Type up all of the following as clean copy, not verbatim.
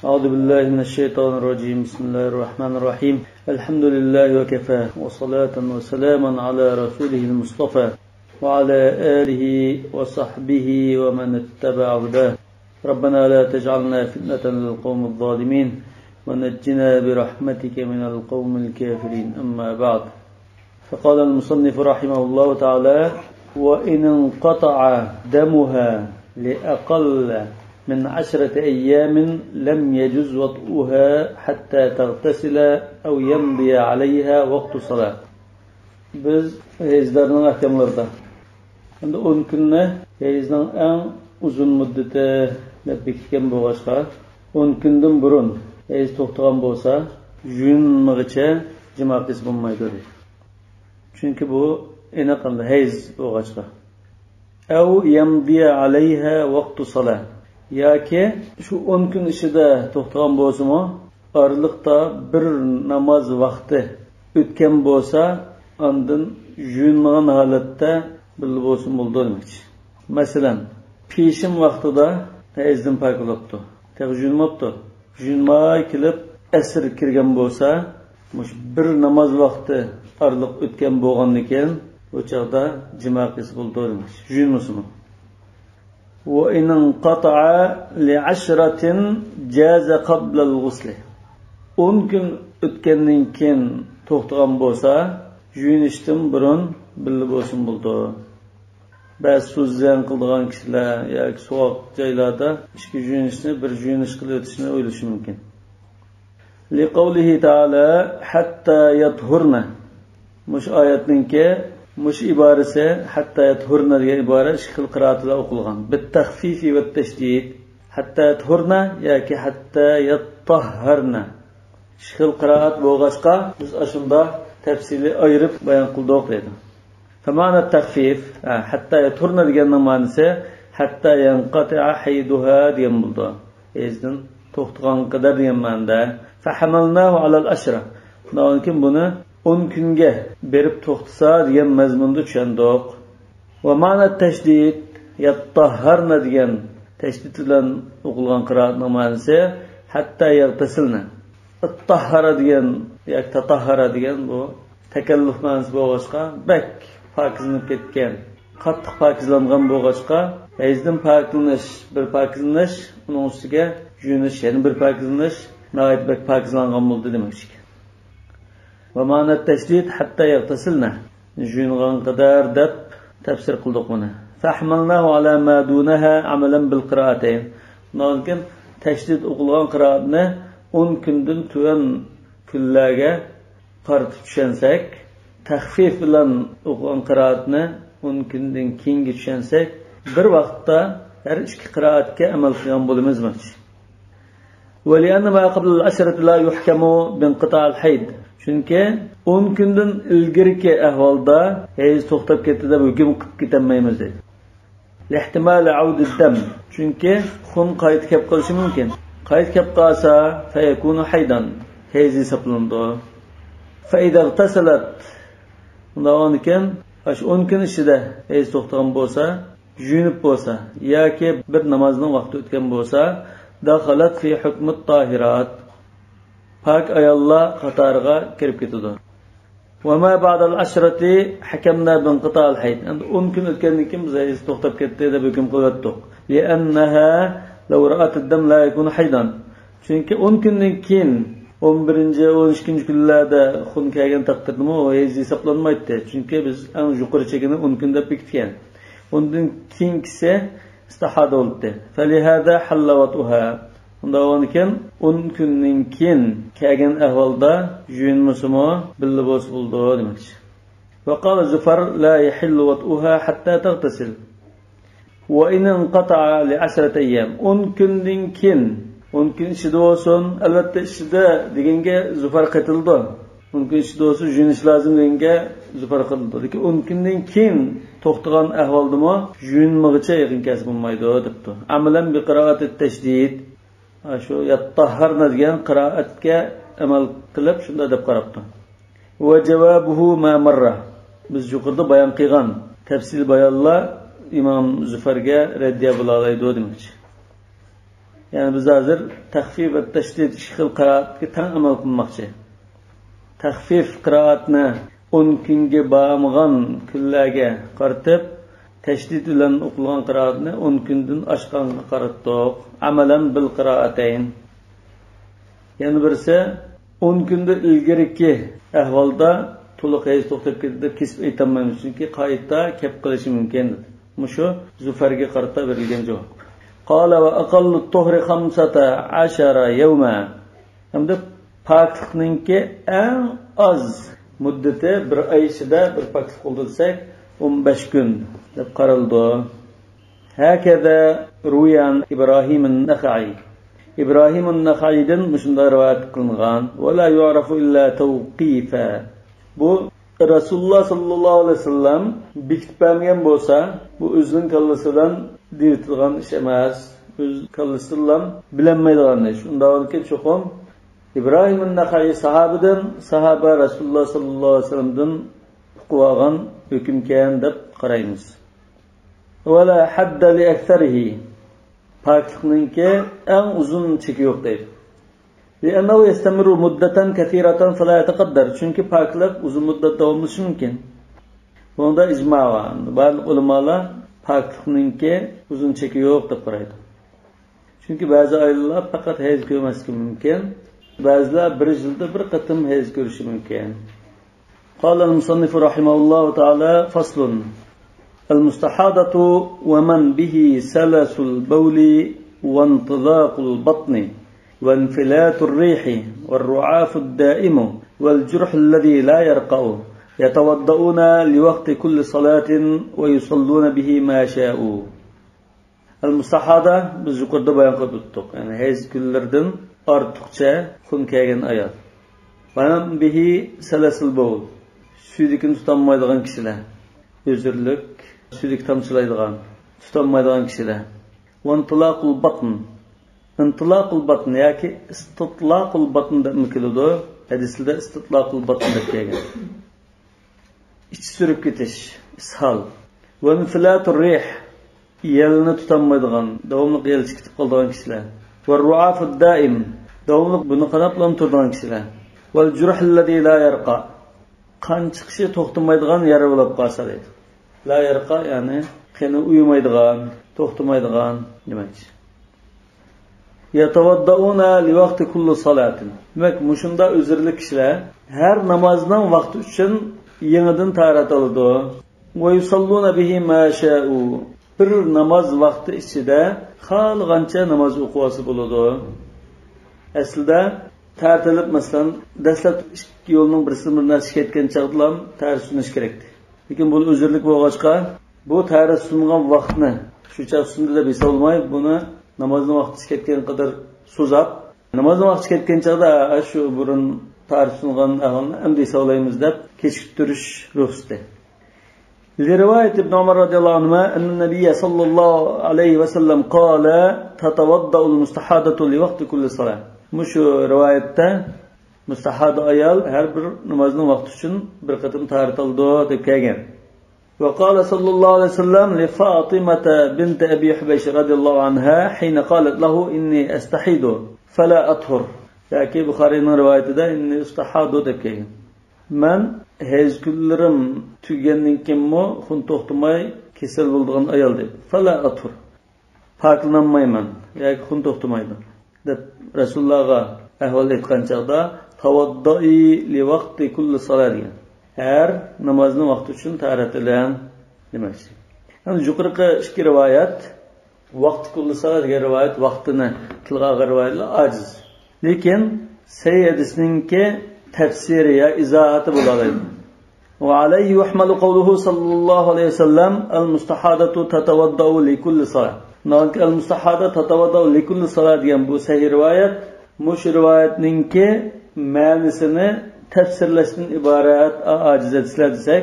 أعوذ بالله من الشيطان الرجيم بسم الله الرحمن الرحيم الحمد لله وكفى وصلاة وسلاما على رسوله المصطفى وعلى آله وصحبه ومن اتبع هداه ربنا لا تجعلنا فتنة للقوم الظالمين ونجنا برحمتك من القوم الكافرين أما بعد فقال المصنف رحمه الله تعالى وإن انقطع دمها لأقل من 10 أيام لم يجوز وطئها حتى تغتسل أو يمضي عليها وقت صلاة. Biz heyizlerinin ahkamlarında. Şimdi 10 günne heyizden en uzun müddeti bekleyen boğaçka 10 günden burun heyiz toxtagan bolsa juyunmagıça cima qilib bo'lmaydi. Çünkü bu enaqanlı heyiz boğaçka. Ev yemdiye aleyha vaqtu salat. Yoki shu 10 kun ichida to'xtagan bo'lsa-mu, oralikda bir namoz vaqti o'tgan bo'lsa, ondan juyunmagan holatda bilib bo'lsin bo'ldi demoqchi. Masalan, peshin vaqtida hayzdan pok bo'libdi. Juyunmabdi. Juyunmay kelib asr kirgan bo'lsa, mush bir namoz vaqti oraliq o'tgan bo'lgandan keyin o chaqda jima qilsa bo'ldi demoqchi. Juyunmasmi? وإن انقطع ل10 جاز قبل الغسل 10 kun o'tgandan keyin to'xtagan bo'lsa juyunishdan burun bilib bo'lsin bo'ldi. Ba'zi so'zdan qildigan kishilar yoki sovuq joylarda ikki juyunishni bir juyunish qilib o'tishni o'ylashi mumkin. Liqavlihi ta'ala hatta yathurna. Mush oyatninki mush ibarasi hatta yathurna degan ibora ikki xil qira'atda o'qilgan. Bit-taxfifi va tashdid. Hatta yathurna yoki hatta yattahharna. Ikki xil qira'at bo'lg'achqa biz ashunda tafsili ayirib bayon qildik dedi. Famana taxfif hatta yathurna deganning ma'nosi hatta yanqati'a hayduha degan bo'ldi. Ezdan to'xtagan qadar degan ma'noda. Fahamalnahu alal ashra. Lekin buni 10 kunga berib to'xtasa degan mazmunda tushundik. Va ma'na tashdid yattahharna degan tashdid bilan o'qilgan qira'atning ma'nosi hatta yaghtasilna. At-tahhara degan yoki tatahhara degan bu takalluf ma'nosi bo'lg'achqa bak pokizlanib ketgan, qattiq pokizlangan bo'lg'achqa hayzdan poklanish, bir pokizlanish, uning ustiga juyunish, yana bir pokizlanish, nihayat bak pokizlangan bo'ldi demoqchi. ومعنى التشديد حتى يغتسلنا جنغان قدر دب تفسير قلدقنا فحملناه على ما دونها عملا بالقراءتين لكن تشديد أقلقان قراءتنا 10 كندن توان كلاغا قرط تشنسك تخفيف بلان أقلقان قراءتنا 10 كندن كينج تشنسك bir vaqtda her iki qiraatga amal qilgan bo'lamiz demoqchi. ولأن ما قبل العشرة لا يحكم بانقطاع الحيض. Çünkü 10 günden ilgirki ahvalda heyiz to'xtab ketdi deb hukm qilib ketmaymiz dedi. Lihtimal audud dam. Çünkü xun qaytib kelib qolishi mumkin. Qaytib kelib qolsa fa yakunu haydan. Heyiz hisoblandi. Fa idza igtasalat. Undan keyin 10 kun ichida heyiz to'xtagan bo'lsa, juyunib bo'lsa yoki bir namozning vaqti o'tgan bo'lsa, dakhalat fi hukm at-tahirat. Pak ayollar qatoriga kirib ketadi. Va ma ba'da al-ashrati hakamna binqita al-hayd. Endi 10 kun o'tgandan keyin biz heyiz to'xtab ketdi deb hukm qilyaptik. Li'annaha law ra'at ad-dam la yakunu haydan. Chunki 10 kundan keyin 11-12 kunlarda xun kelgan taqdirda o heyiz hisoblanmaydi. Chunki biz eng yuqori chekini 10 kunda bekitgan. Undan keyingisi istihada bo'ldi. Falihada halawatuha. Undan keyin 10 kundan keyin kelgan ahvolda juyunmasimi billi bo'lsa bo'ldi demoqchi. Va qala Zufar la yahillu wat'uha hatta taghtasil. Wa in inqata'a li 10 ayyam 10 kundan keyin 10 kun ichida bo'lsin, albatta ichida deganga Zufar qatildi. 10 kun ichida bo'lsa juyunish lozim deganga Zufar qatildi. Lekin 10 kundan keyin to'xtagan ahvoldami juyunmag'icha yaqin kasb bo'lmaydi debdi. Amalan bi qira'ati tashdid shu yattahharna degan qiraatga amal qilib shunda deb qarabdi. Va javobuhu ma marra. Biz yuqorida bayon qilgan tafsil bayonlar İmam Züfer'ge reddiye bulalıydı o demek. Yani biz hazır tahfif ve tashdid şıkıl qiraatga tang amal qilmoqchi. Tahfif qiraatni 10 kunga bağmagan kunlarga qaratib, tashdid bilan o'qilgan qiraatni 10 kundan oshganga qaratdik. Amalan bil qiraatayn. Yani birisi 10 kunda ilgariki ahvolda to'liq hayz to'xtab ketdi, kesib aytolmaymiz, chunki qayta kep qilishi mumkin. Mushu Zufarga qarata berilgan javob. Qala va aqallu tuhri 15 yawma. Hamda poklikninki eng az muddati bir oy ichida bir poklik qildirsak 15 kun deb qaraldi. Hakaza ruyan İbrahim an-Nakhai. İbrahim an-Nakhai'den müşunda rivayet kılıngan. Ve la yu'rafu illa tawqifa. Bu Rasulullah sallallahu aleyhi ve sellem bikitpemgen bolsa, bu özünün kallısından diriltilgan iş emas. Öz kallısından bilinmeydigan iş. Unda ki çoxum İbrahim an-Nakhai sahabeden, sahaba Rasulullah sallallahu aleyhi ve sellem'den hukuvagan hükümken deb qaraymiz. Ve la hadda li ektharihi. Paklikninki en uzun çeki yok deydi. لأنه يستمر مدة كثيرة فلا يتقدر. Çünkü paklik uzun müddet davamlışı mümkün. Bunda icma var. Bazı ulamalar paklikninki uzun çeki yok deyip qaraydi. Çünkü bazı ayollar fakat hayz görmesi mümkün. Bazılar bir yılda bir qatım hayz görüşü mümkün. قال المصنف رحمه الله تعالى فصل المستحاضة ومن به سلس البول وانطلاق البطن وانفلات الريح والرعاف الدائم والجرح الذي لا يرقع يتوضؤون لوقت كل صلاة ويصلون به ما شاءوا. المستحاضة biz yuqorida bayon qilib o'tdik. Yani hayz kunlardan ortiqcha xun kelgan ayol. Mana bihi salasul bawl. Suydikin tutanmaydigan kishilar. Özürlük, südik tamçılaydigan, tutanmaydigan kishilar. Vantilaqul batn. İntilaqul batn yoki istitlaqul batn deb keladi. Hadisda istitlaqul batn deb kelgan. İch surib ketish, ishal. Vanfilatur rih. Yelni tutanmaydigan, davomli yel chiqib qoladigan kishilar. Va ru'afud daim. Davomli buni qanaqlam turadigan kishilar. Val jurh allazi la yarqa. Qan chiqishi to'xtamaydigan yara bo'lib qolsa deydi. La yarqa yani qani uyumaydigan, to'xtamaydigan demakchi. Yatavaddauna li vaqti kulli salatin. Demak, mushunda uzrli kishilar har namozning vaqti uchun yangidan tahorat oladi. Va yusalluna bihi ma sha'u. Bir namoz vaqti ichida xohlagancha namoz o'qiyasi bo'ladi. Aslida tartilib masalan dastlab ikki yo'lning birisini bir narsa ketgan chaqdlam tarif sunish kerakdi. Lekin bu uzrlik bo'lg'achqa bu tarif sungan vaqtni shucha sunda deb hisoblamay buni namozning vaqti ketgan qadar so'zab namozning vaqti ketgan chaqda shu burun tarif sungan ahvolni endi hisoblaymiz deb kechiktirish ruxsati. لرواية ابن عمر رضي الله عنهما أن النبي صلى الله عليه وسلم قال تتوضأ المستحاضة لوقت كل صلاة. Mushu rivoyatda mustahada ayol har bir namozning vaqti uchun bir qatim tahorat oldi deb kelgan. Va qala sallallohu alayhi vasallam li Fatimata bint Abi Hubaysh radhiyallohu anha hina qalat lahu inni astahidu fala athur. Yoki Buxoriyning rivoyatida inni astahadu deb kelgan. Men hayz kunlarim tugandan keyinmi xun to'xtamay kasal bo'lgan ayol deb. Fala athur. Poklanmayman yoki xun to'xtamayman deb Rasulullahga ahvol aytgan chaqda tavaddoi li vaqti kulli salat degan. Har namozning vaqti uchun tahorat qiling demakchi. Yani yuqorqi ikki rivoyat vaqti kulli salat degan rivoyat vaqtini tilg'aga rivoyatlar ojiz. Lekin sahih hadisningki tafsiri ya izohati bo'ladi. Va alayhi yuhmalu qawluhu sallallohu alayhi vasallam al-mustahadatu tatawaddau li kulli salat. Nonki al-mustahada tatawaddau li kulli salat degan bu sahih rivoyat mush rivoyatningki ma'nosini tafsirlashdan iborat ojiz hadislar desak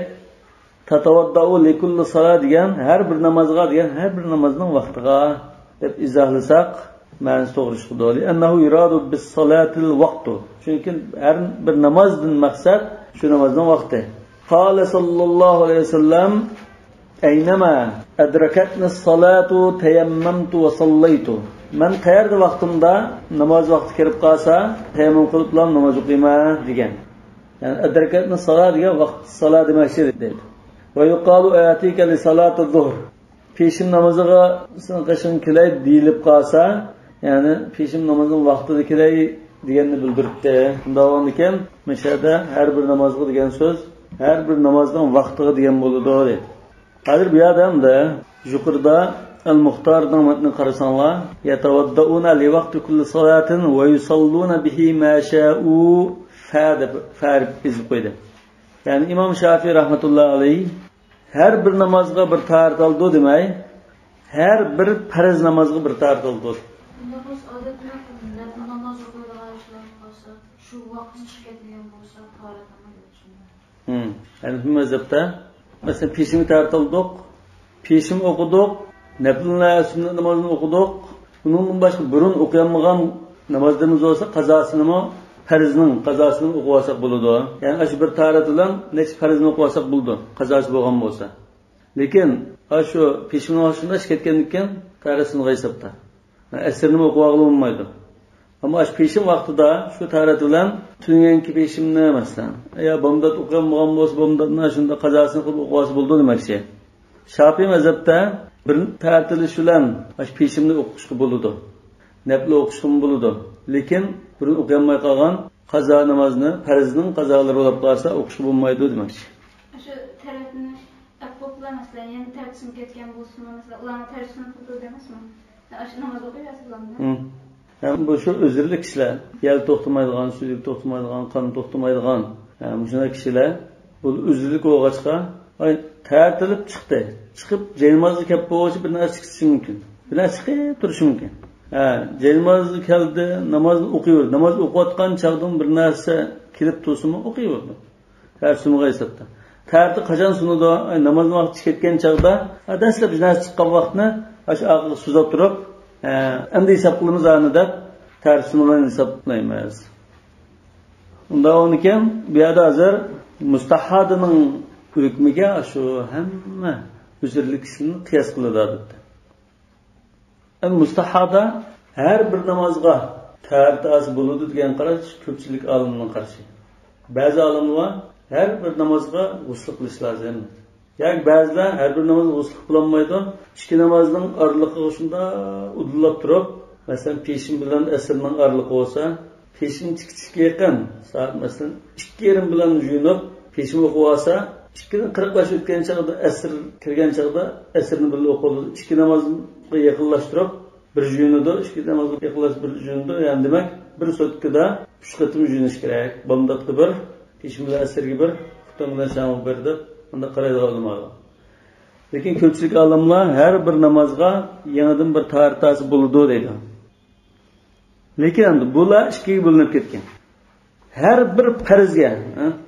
tatawaddau li kulli salat degan har bir namozga degan har bir namozning vaqtiga deb izohlasak ma'nosi to'g'ri chiqadi. Annahu yuradu bis salatil vaqtu. Chunki har bir namozdan maqsad shu namozning vaqti. Qala sallallohu alayhi vasallam أينما أدركتني الصلاة تيممت وصليت men qayerda vaqtimda namoz vaqti kirib qolsa tayammum qilib bilan namoz o'qiyman degan. Yani adrakatni salat degan vaqt salat demakchi deydi. Va yuqalu atika li salati zuhr. Peşim namazıga qashin kelay deyilib qolsa, yani peşim namazının vaqtida kelay deganni bildiribdi. Undan ekan, mashada har bir namozga degan so'z har bir namozdan vaqtiga degan bo'ladi deydi. Hozir bu odamda yuqorida al-Muxtorning matnini qarasanglar, yatawaddauna li vaqti kulli salatin va yusalluna bihi ma sha'u farib izib qo'ydi. Yani İmam Şafii rahmetullah alayhi her bir namazga bir tarat aldı demay, her bir farz namazga bir tarat aldı. Namaz adetine namaz okuyan işler olsa, şu vaktin şirketliğin olsa taratına geçiyor. Yani bu mezhepte mesela peşimi tarat aldık, peşim okuduk, nafilna sünnet namazını okuduk. Bunun başka burun okuyanmagan namazlarımız olsa kazasını mı farzning qazosini o'qib olsak bo'ladi. Ya'ni shu bir tarat bilan necha farzni o'qib olsak bo'ldi, qazosi bo'lgan bo'lsa. Lekin shu peshimni olishda ketgandan tarasini hisobda. Asrni o'qib olmaydi. Ammo shu peshim vaqtida shu tarat bilan tunyangi peshimni masalan, ya bomdod o'qigan bo'lsa, bomdodni shunda qazosini qilib o'qib olsa bo'ldi demakchi. Shafiy mazhabda bir tartilish bilan shu peshimni o'qishga bo'ladi. Nafl o'qishga bo'ladi. Lekin buni o'qiyolmay qolgan qazo namozni farzning qazolari bo'lib qolsa o'qishga bo'lmaydi demakchi. Shu tarafni aqboblar masalan, yana tartishim ketgan bo'lsa, masalan, ularni tartishini qildi emasmi? Shu namoz o'qiyapsizlarmi? Ham bu shu o'zirli kishilar, yal to'xtamaydigan, suyuq to'xtamaydigan, qon to'xtamaydigan, shunday kishilar bu o'zirlik o'g'achqa tartilib chiqdi. Chiqib namozga kelib bo'lsa bir narsa chiqishi mumkin. Bir narsa chiqib turishi mumkin. Namaz keldi, namozni o'qiyverdi. Namoz o'qiyotgan chaqdan bir narsa kelib tursa-mu o'qiyverdi. Tarsimga hisobda. Tarti qachon sunadi? Namoz vaqti ketgan chaqda, dastlab bir narsa chiqqan vaqtni shu aql suzab turib, endi hisob qilamiz deb tarsimni hisoblaymiz. Undan keyin bu yerda hozir mustahhadining hukmiga shu hamma uzrlik ishni qiyos qiladi. Mustahada her bir namazga tartası buludu degan qarash ko'pchilik olimlarning qarashi. Ba'zi olimlar her bir namazga g'usl qilish lozim. Yani ba'zilar her bir namazga g'usl qilolmaydi. Ikki namazning oraliqi shunda udulab turib, masalan peshim bilan asrning oraliqi bo'lsa, peshim chiqishga yaqin, soat masalan 2:30 bilan yuyinib, peshim o'qib olsa, 2:40 o'tgan chaqda asr kirgan chaqda asrni birga o'qildi. Ikki namozga yaqinlashtirib bir juyinida, ikki namozga yaqinlash bir juyinida, yani demak bir sotkada 3 qatim juyinish kerak. Bomdodga bir, peshim bilan asrga bir, xufton bilan sham bir deb unda qaraydigan olimlar. Lekin ko'pchilik olimlar har bir namozga yenidan bir tartasi bo'ladi deydi. Lekin endi bular ikkiga bo'linib ketgan. Her bir farzga,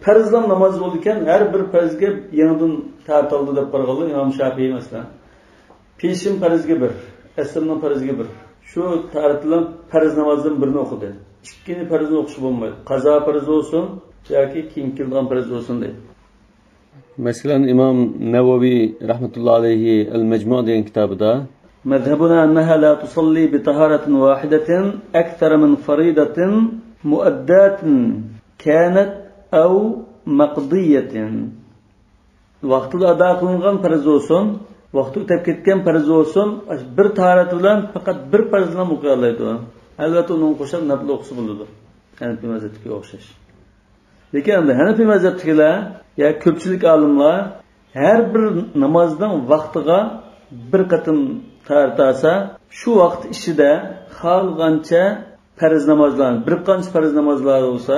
farzdan namoz bo'ldi ekan, har bir farzga yenidan tartaldi deb qarag'anlar İmam Şafii masalan. Peshim farzga bir, asrning farzga bir. Shu tartilan farz namozdan birini o'qidi. Ikkinchi farzni o'qish bo'lmaydi. Qazo farz bo'lsin yoki keyin kelgan farz bo'lsin deydi. Masalan İmam Navaviy rahmetullah alayhi al-Majmu' degan kitobida mazhabuna annaha la tusalli bi taharatin wahidatin akthar min faridatin muaddatin kanat aw maqdiyatin. Vaqtida ado qilingan farz bo'lsin, vaqti o'tib ketgan farz bo'lsin, bir taharat bilan faqat bir farz bilan o'qiy oladi. Albatta uning qo'shib nafl o'qisa bo'ladi. Hanafiy mazhabiga o'xshash. Lekin endi Hanafiy mazhabidagilar ya ko'pchilik olimlar har bir namozdan vaqtiga bir qatim tartasa, shu vaqt ichida xohlagancha farz namozlar, bir qancha farz namozlar bo'lsa,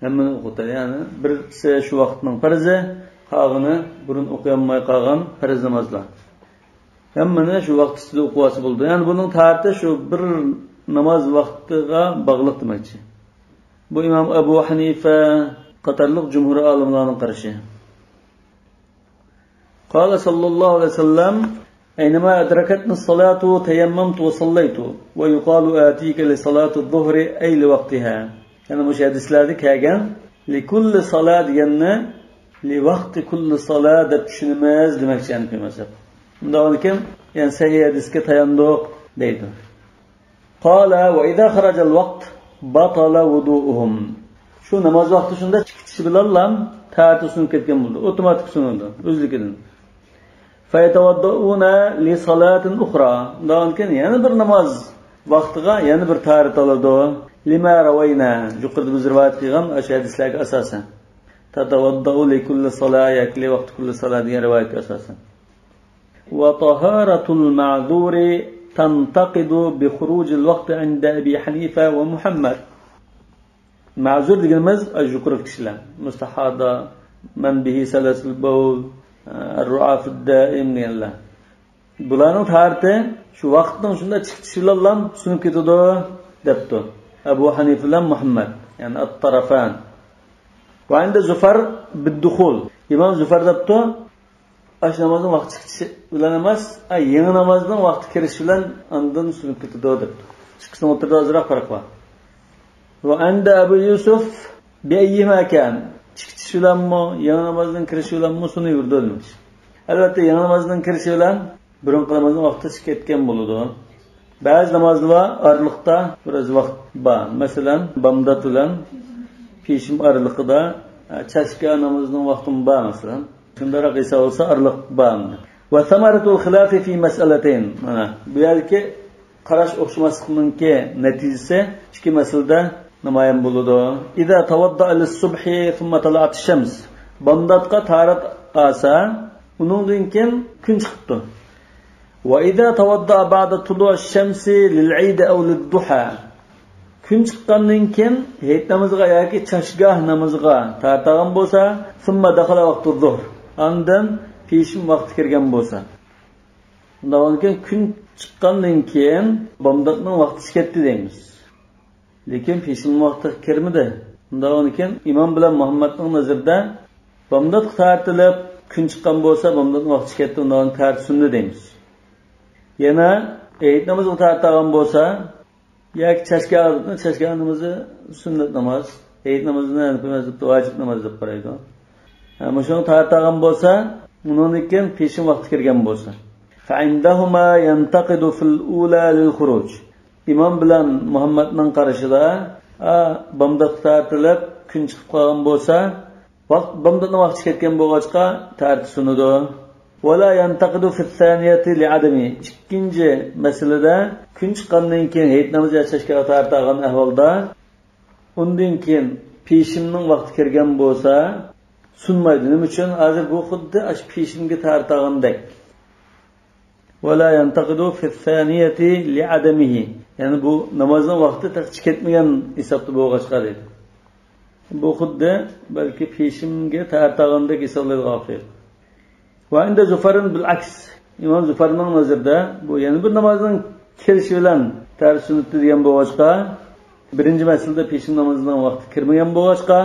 hammani o'qitadi. Ya'ni birisi shu vaqtning farzi, qolgani burun o'qiyolmay qolgan farz namozlar. Hammani shu vaqt ichida o'qiyasi bo'ldi. Ya'ni buning tarti shu bir namoz vaqtiga bog'liq demakchi. Bu İmam Abu Hanifa qatorliq jumhur olimlarning qarashi. Qala sallallohu alayhi vasallam أينما أدركتني الصلاة تيممت وصليت ويقال آتيك لصلاة الظهر أي لوقتها. أنا مش حديثلerde كاgan لكل صلاة جنة لوقت كل صلاة düşünmez demekçi yani mezhep. Bundan kim yani sahih hadiske tayandık deydi. قال وإذا خرج الوقت بطل وضوءهم. Şu namaz vaqti shunda chiqishi bilan taati sunib ketgan bo'ldi. Avtomatik sunildi o'zligidan. Fayatawaddauna li salatin ukhra. Undan keyin yana bir namoz vaqtiga yana bir taat oladi. Lima rawayna. Yuqorida biz rivoyat qilgan o'sha hadislarga asosan. Tatawaddau li kulli salat yakli vaqt kulli salat degan rivoyatga asosan. Wa taharatul ma'zuri tantaqidu bi khuruj al-waqt 'inda Abi Hanifa wa Muhammad. Ma'zur deganimiz yuqori kishilar. Mustahada, man bihi salasul bawl, ar-ru'af ad-da'im deganlar. Bularning tarixi shu vaqtdan shunda chiqishi bilan sunib ketadi debdi. Abu Hanifa bilan Muhammad, ya'ni at-tarafan. Va endi Zufar bid-dukhul. Imom Zufar debdi, ash namozning vaqti chiqishi bilan emas, yangi namozning vaqti kirishi bilan ondan sunib ketadi debdi. Chiqishning o'rtada ozroq farq bor. Va anda Abu Yusuf bi ayyi makan chiqishi bilanmi, yangi namozning kirishi bilanmi sunib yurdi demiş. Albatta yangi namozning kirishi bilan burunqi namozning vaqti chiqib ketgan bo'ladi. Ba'zi namozlar oraliqda biroz vaqt bor. Masalan, bomdod bilan peshim oraliqida chashka namozining vaqti bor masalan. Shundaroq esa olsa oraliq bor. Va samaratul xilafi fi mas'alatayn. Mana bu yerki qarash o'xshamasligining natijasi ikki masalada namoyon bo'ladi. Iza tawadda lis-subhi thumma tala'at ash-shams. Bomdodga tarat olsa, uningdan keyin kun chiqibdi. Wa iza tawadda ba'da tulu' ash-shamsi lil-'eid aw lid-duha. Kun chiqqandan keyin hayit namoziga yoki chashgoh namoziga tartag'an bo'lsa, thumma dakhala vaqtu-zuhr. Ondan peshim vaqti kirgan bo'lsa. Undan keyin kun chiqqandan keyin bomdodning vaqti ketdi deymiz. Lekin peshim vaqti kirmadi. Undan keyin imom bilan Muhammadning nazarida bomdod tartilib kun chiqqan bo'lsa, bomdodning vaqti ketdi, undan tart sunna deymiz. Yana hayit namoziga tartag'an bo'lsa, yoki chashgoh namozi sunnat namoz, hayit namozini vojib namoz deb qaraydi. Mana shuni tartag'an bo'lsa, undan keyin peshim vaqti kirgan bo'lsa, fa'indahuma yantaqidu fil ula lil khuruj. Imom bilan Muhammadning qarashida bomdod tartilib kun chiqib qolgan bo'lsa, bomdodning vaqti ketgan bo'lg'achqa tart sunudi. Wala yantaqidu fi thaniyati li adami. Ikkinchi masalada kun chiqqandan keyin hayit namozi yashashga tartag'an ahvolda undan keyin peshimning vaqti kirgan bo'lsa sunmaydi. Nima uchun? Hozir bu xuddi ash peshimga tartag'andek. Wala yantaqidu fi thaniyati li adamihi. Ya'ni bu namozning vaqti taqchi ketmagan hisobda bo'lg'achqa dedi. Bu xuddi balki peshimga tartag'andek hisoblanadi. Va endi Zufarun bil aks. Imom Zufarning nazarida bu yana bir namozning kirishi bilan tarif sunnati degan bo'lg'achqa, birinchi masalada peshim namozining vaqti kirmagan bo'lg'achqa,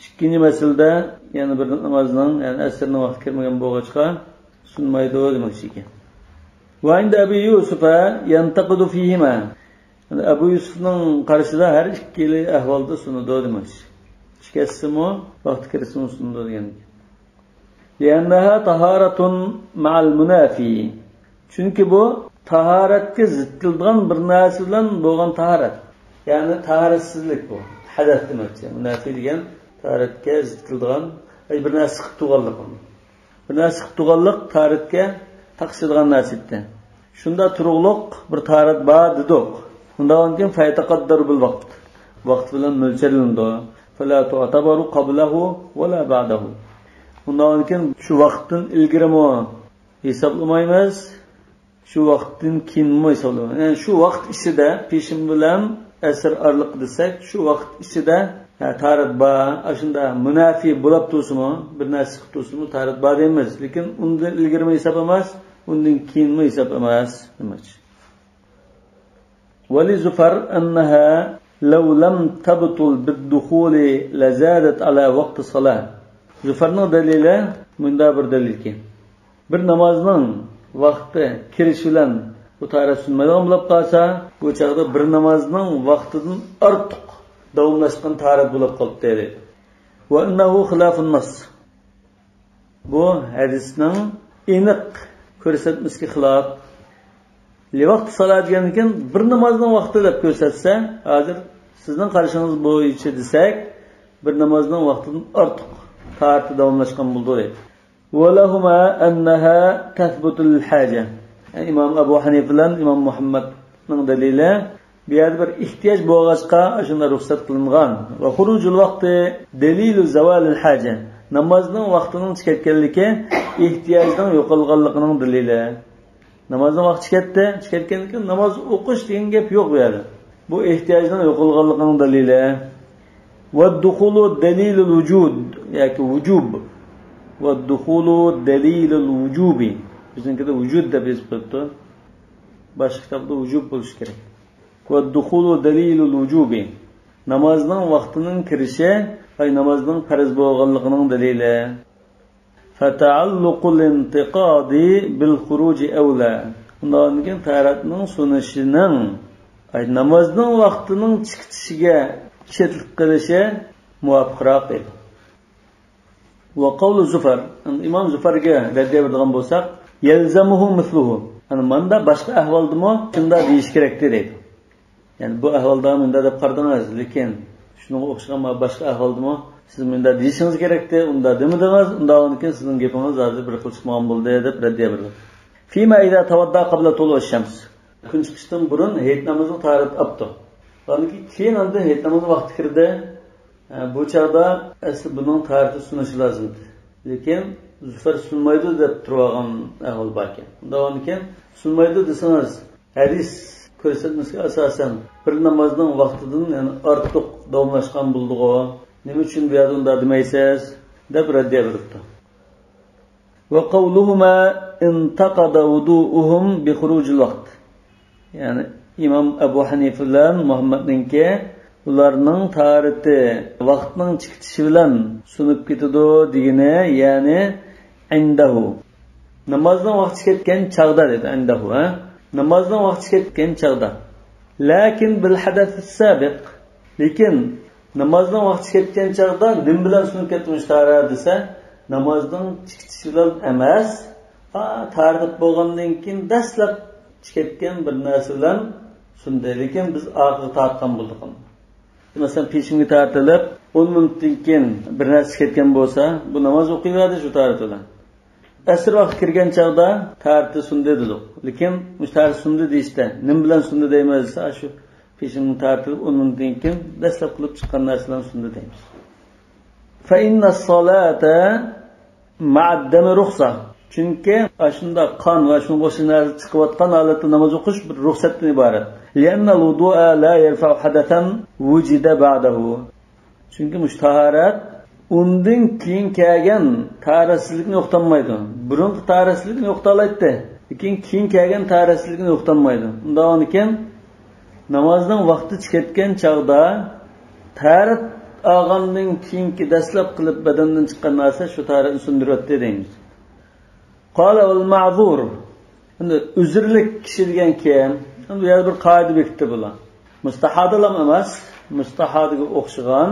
ikkinchi masalada yana bir namozning, ya'ni asrning vaqti kirmagan bo'lg'achqa sunmaydi demoqchi ekan. Va endi Abu Yusuf'a yantaqidu fihima. Abu Yusufning qarashida har ikkili ahvolda sunudi demoqchi. Ikkisimi vaqti kirishini sunudi degan. لأنها طهارة مع المنافي. Çünkü bu taharatga zid kelgan bir narsa bilan bo'lgan taharat. Ya'ni taharatsizlik bu. Hadas demakchi. Munafi degan taharatga zid kelgan bir narsa qilib turganlik. Bir narsa qilib turganlik taharatga taqsilgan narsadir. Shunda turuqliq bir taharat bor dedik. Undan keyin faytaqaddar bil vaqt. Vaqt bilan mo'ljallanadi. Fala tu'tabaru qablahu va la ba'dahu. Undan keyin shu vaqtdan ilgirimi hisoblamaymiz, shu vaqtdan keyinmi hisoblamaymiz. Ya'ni shu vaqt ichida peshim bilan asr orliq desak, shu vaqt ichida tarat bor, shunda munafi bo'lib tursimi, bir narsa qilib tursimi tarat bor deymiz. Lekin undan ilgirimi hisob emas, undan keyinmi hisob emas demoqchi. Wali Zufar annaha law lam tabtul bid-dukhuli lazadat ala vaqti salat. Zufarning dalili bunda bir dalilki. Bir namozning vaqti kirish bilan bu taraf sunmadan bo'lib qolsa, bu chaqda bir namozning vaqtidan ortiq davomlashgan taraf bo'lib qolibdi dedi. Va innahu xilafun nas. Bu hadisning aniq ko'rsatmasiga xilof. Vaqt salat degandan bir namozning vaqti deb ko'rsatsa, hozir sizning qarashingiz bo'yicha desak, bir namozning vaqtidan ortiq tartib davomlashgan bo'ldi. Walahuma annaha tathbutul haja. İmam Abu Hanifa bilan İmam Muhammadning dalili bu yerda bir ehtiyoj bo'lg'achqa shunda ruxsat qilingan. Va xurujul vaqti dalilu zawalil haja. Namozning vaqtining chiqayotganligi ehtiyojdan yo'qolganligining dalili. Namozning vaqti chiqayotgandan keyin namoz o'qish degan gap yo'q bu yerda. Bu ehtiyojdan yo'qolganligining dalili. Va dukhulu dalilul vujud yoki vujub. Va dukhulu dalilul vujubi. Bizninkida vujud deb yozib qo'yibdi. Boshqa kitobda vujub bo'lishi kerak. Va dukhulu dalilul vujubi. Namozning vaqtining kirishi ay namozning farz bo'lganligining dalili. Fata'alluqul intiqadi bil xuruji awla. Undan keyin taratning sunishining ay namozning vaqtining chiqishiga chetlik qilishi muvofiqroq edi. Va qawlu Zufar, İmam Zufarga raddiya bergan bo'lsak, yalzamuhu misluhu. Ana menda boshqa ahvoldimi shunda deyish kerak dedi. Yani bu ahvolda menda deb qardingiz, lekin shunga o'xshagan boshqa ahvoldimi siz menda deyishingiz kerakdi, unda demidingiz, undan keyin sizning gapingiz hozir bir xil chiqmagan bo'ldi deb raddiya berdi. Fima ida tawadda qabla tulu'i shams. Kun chiqishdan burun hayit namozni tarat opdi. Ya'ni keyin unda hayit namozi vaqti kirdi. Bu chaqda asli buning tarati sunishi lozim. Lekin Zufar sunmaydi deb turgan ahvol bor ekan. Undan keyin sunmaydi desangiz, hadis ko'rsatmasiga asosan bir namozning vaqtidan yani ortiq davomlashgan bo'ldi-ku. Nima uchun bu yerda unda demaysiz deb raddiya beribdi. Va qawluhuma intaqada wudu'uhum bi khurujil vaqt. Yani İmam Abu Hanifa bilan Muhammadninki ularning tariti vaqtning chiqishi bilan sunib ketadi degani, ya'ni indahu. Namozning vaqti ketgan chaqda dedi indahu, ha? Namozning vaqti ketgan chaqda. Lakin bil hadath as-sabiq. Lekin namozning vaqti ketgan chaqda nim bilan sunib ketmish tarat desa, namozning chiqishi bilan emas, tartib bo'lgandan keyin dastlab ketgan bir narsa bilan sunday. Lekin biz oxirgi tartgan bo'ldik. Masalan, peshimga tartilib 10 minutdan keyin bir narsa ketgan bo'lsa, bu namoz o'qiyveradi shu tarit bilan. Asr vaqt kirgan chaqda tarti sunday dedik. Lekin mushtar sunday deyishda, nim bilan sunday deymiz, shu peshimni tartilib 10 minutdan keyin dastlab qilib chiqqan narsadan sunday deymiz. Fa inna as-salata ma'ad-dam ruxsa. Chunki shunda qon va shunga o'xshagan chiqayotgan holatda namoz o'qish bir ruxsatdan iborat. Lianna al-wudu'a la yarfa'u hadathan wujida ba'dahu. Chunki mushtaharat undan keyin kelgan tarasizlikni yo'qotmaydi. Burungi tarasizlikni yo'qotalaydi. Lekin keyin kelgan tarasizlikni yo'qotmaydi. Undan keyin namozning vaqti chiqayotgan chaqda tarat olgandan keyingi dastlab qilib badandan chiqqan narsa shu taratni sundiryapti deymiz. Qala wal ma'zur. Endi uzrlik kishi degan keyin bu yer bir qoida bekitdi bular. Mustahadalam emas, mustahadiga o'xshagan